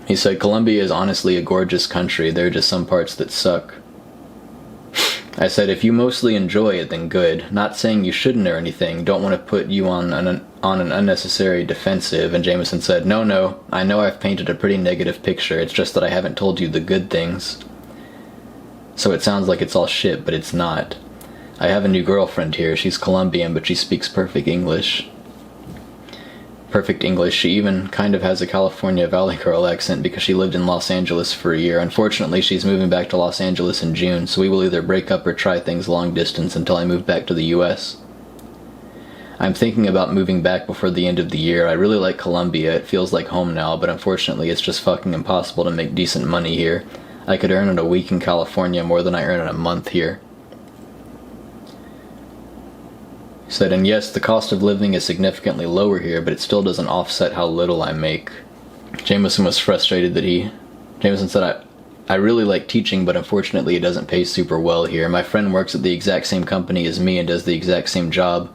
He said, Colombia is honestly a gorgeous country. There are just some parts that suck. I said, if you mostly enjoy it, then good. Not saying you shouldn't or anything. Don't want to put you on an unnecessary defensive. And Jamison said, no, I know I've painted a pretty negative picture. It's just that I haven't told you the good things. So it sounds like it's all shit, but it's not. I have a new girlfriend here. She's Colombian, but she speaks perfect English. She even kind of has a California Valley Girl accent because she lived in Los Angeles for a year. Unfortunately, she's moving back to Los Angeles in June, so we will either break up or try things long distance until I move back to the US. I'm thinking about moving back before the end of the year. I really like Colombia. It feels like home now, but unfortunately it's just fucking impossible to make decent money here. I could earn in a week in California more than I earn in a month here. He said, and yes, the cost of living is significantly lower here, but it still doesn't offset how little I make. Jamison was frustrated that Jamison said, I really like teaching, but unfortunately it doesn't pay super well here. My friend works at the exact same company as me and does the exact same job,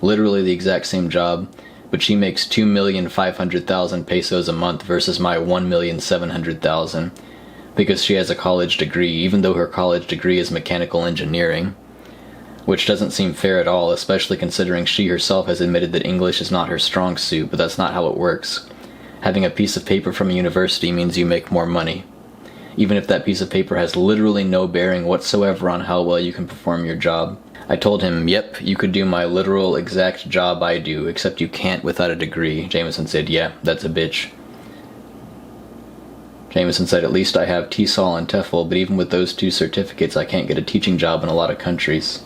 literally the exact same job, but she makes 2,500,000 pesos a month versus my 1,700,000 because she has a college degree, even though her college degree is mechanical engineering, which doesn't seem fair at all, especially considering she herself has admitted that English is not her strong suit, but that's not how it works. Having a piece of paper from a university means you make more money, even if that piece of paper has literally no bearing whatsoever on how well you can perform your job. I told him, yep, you could do my literal exact job I do, except you can't without a degree. Jamison said, yeah, that's a bitch. Jamison said, at least I have TESOL and TEFL, but even with those 2 certificates I can't get a teaching job in a lot of countries.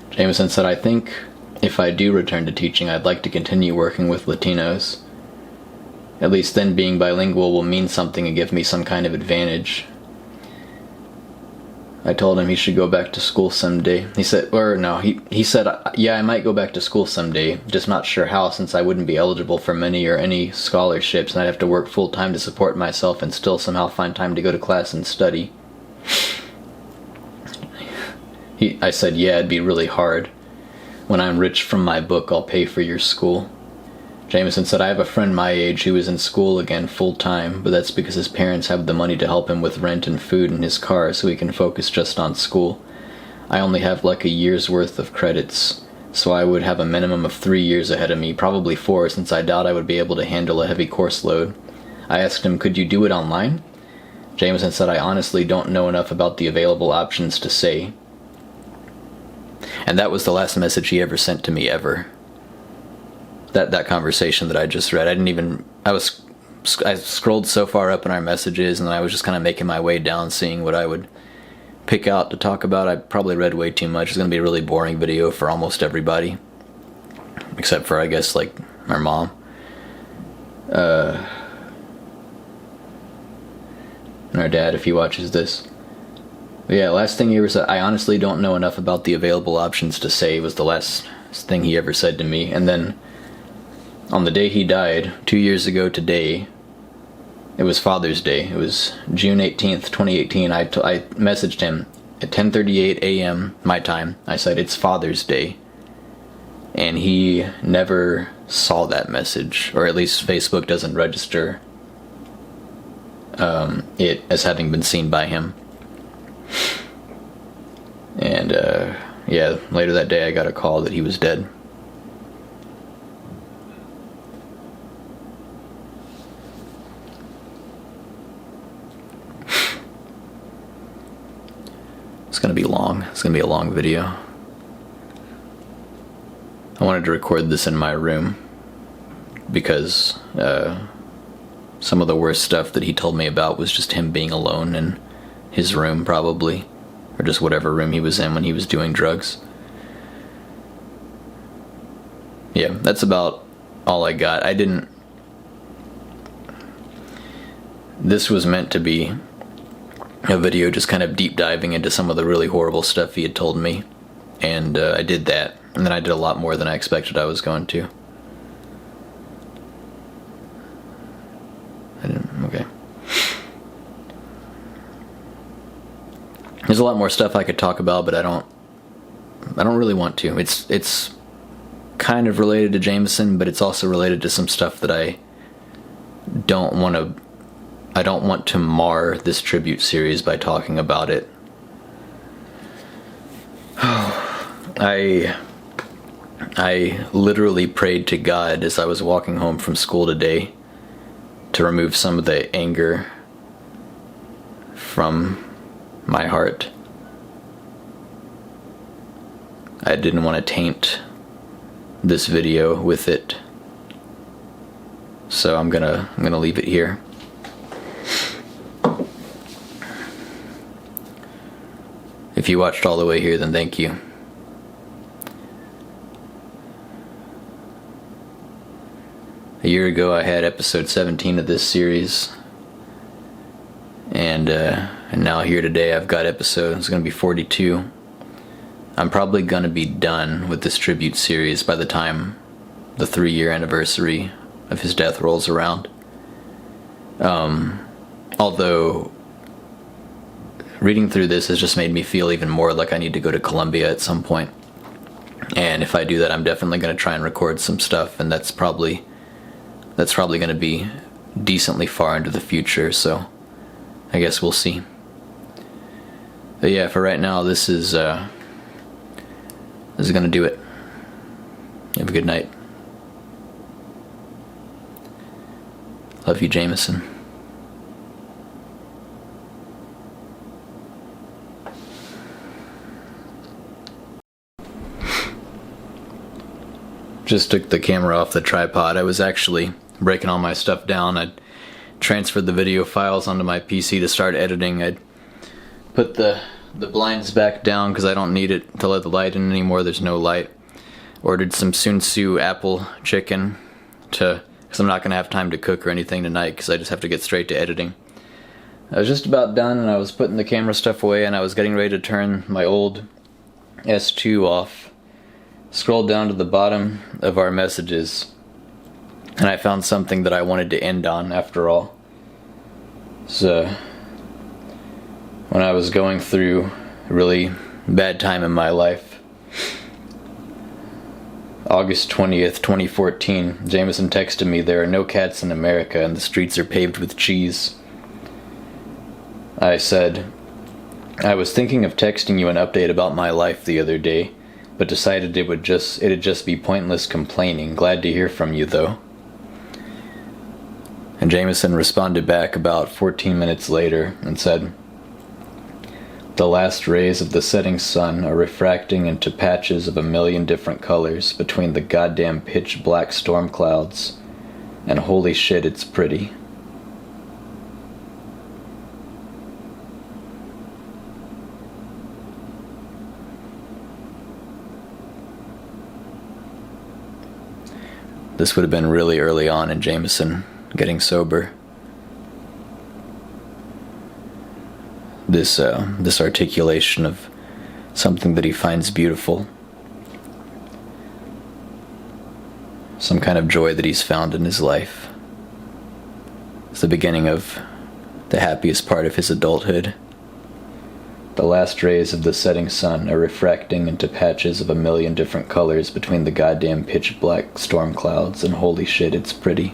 Jamison said, I think if I do return to teaching, I'd like to continue working with Latinos. At least then being bilingual will mean something and give me some kind of advantage. I told him he should go back to school someday. He said, he said, yeah, I might go back to school someday, just not sure how since I wouldn't be eligible for many or any scholarships and I'd have to work full-time to support myself and still somehow find time to go to class and study. I said, yeah, it'd be really hard. When I'm rich from my book, I'll pay for your school. Jamison said, I have a friend my age who is in school again full-time, but that's because his parents have the money to help him with rent and food and his car so he can focus just on school. I only have like a year's worth of credits, so I would have a minimum of 3 years ahead of me, probably 4, since I doubt I would be able to handle a heavy course load. I asked him, could you do it online? Jamison said, I honestly don't know enough about the available options to say. And that was the last message he ever sent to me ever. That conversation that I just read, I scrolled so far up in our messages and I was just kind of making my way down, seeing what I would pick out to talk about. I probably read way too much. It's going to be a really boring video for almost everybody. Except for, I guess, like, our mom. And our dad, if he watches this. But yeah, last thing he ever said, I honestly don't know enough about the available options to say, was the last thing he ever said to me. And then on the day he died, 2 years ago today, it was Father's Day. It was June 18th, 2018. I messaged him at 10:38 a.m. my time. I said, it's Father's Day. And he never saw that message, or at least Facebook doesn't register it as having been seen by him. And yeah, later that day I got a call that he was dead. It's gonna be long. It's gonna be a long video. I wanted to record this in my room because some of the worst stuff that he told me about was just him being alone in his room, probably, or just whatever room he was in when he was doing drugs. Yeah, that's about all I got. This was meant to be a video just kind of deep diving into some of the really horrible stuff he had told me, and I did that, and then I did a lot more than I expected I was going to. Okay. There's a lot more stuff I could talk about, but I don't really want to. It's kind of related to Jamison, but it's also related to some stuff that I don't want to mar this tribute series by talking about it. I literally prayed to God as I was walking home from school today to remove some of the anger from my heart. I didn't want to taint this video with it, so I'm gonna leave it here. If you watched all the way here, then thank you. A year ago I had episode 17 of this series, and now here today I've got it's going to be 42. I'm probably going to be done with this tribute series by the time the 3-year anniversary of his death rolls around. Although, reading through this has just made me feel even more like I need to go to Colombia at some point. And if I do that, I'm definitely going to try and record some stuff, and that's probably going to be decently far into the future, so I guess we'll see. But yeah, for right now, this is going to do it. Have a good night. Love you, Jamison. Just took the camera off the tripod. I was actually breaking all my stuff down. I'd transferred the video files onto my PC to start editing. I'd put the blinds back down because I don't need it to let the light in anymore. There's no light. Ordered some Sunsu apple chicken because I'm not going to have time to cook or anything tonight because I just have to get straight to editing. I was just about done and I was putting the camera stuff away and I was getting ready to turn my old S2 off. Scrolled down to the bottom of our messages and I found something that I wanted to end on after all. So, when I was going through a really bad time in my life, August 20th, 2014, Jamison texted me, "There are no cats in America and the streets are paved with cheese." I said, "I was thinking of texting you an update about my life the other day, but decided it'd just be pointless complaining. Glad to hear from you, though." And Jamison responded back about 14 minutes later and said, "The last rays of the setting sun are refracting into patches of a million different colors between the goddamn pitch black storm clouds, and holy shit, it's pretty." This would have been really early on in Jamison getting sober. This articulation of something that he finds beautiful. Some kind of joy that he's found in his life. It's the beginning of the happiest part of his adulthood. The last rays of the setting sun are refracting into patches of a million different colors between the goddamn pitch black storm clouds, and holy shit, it's pretty.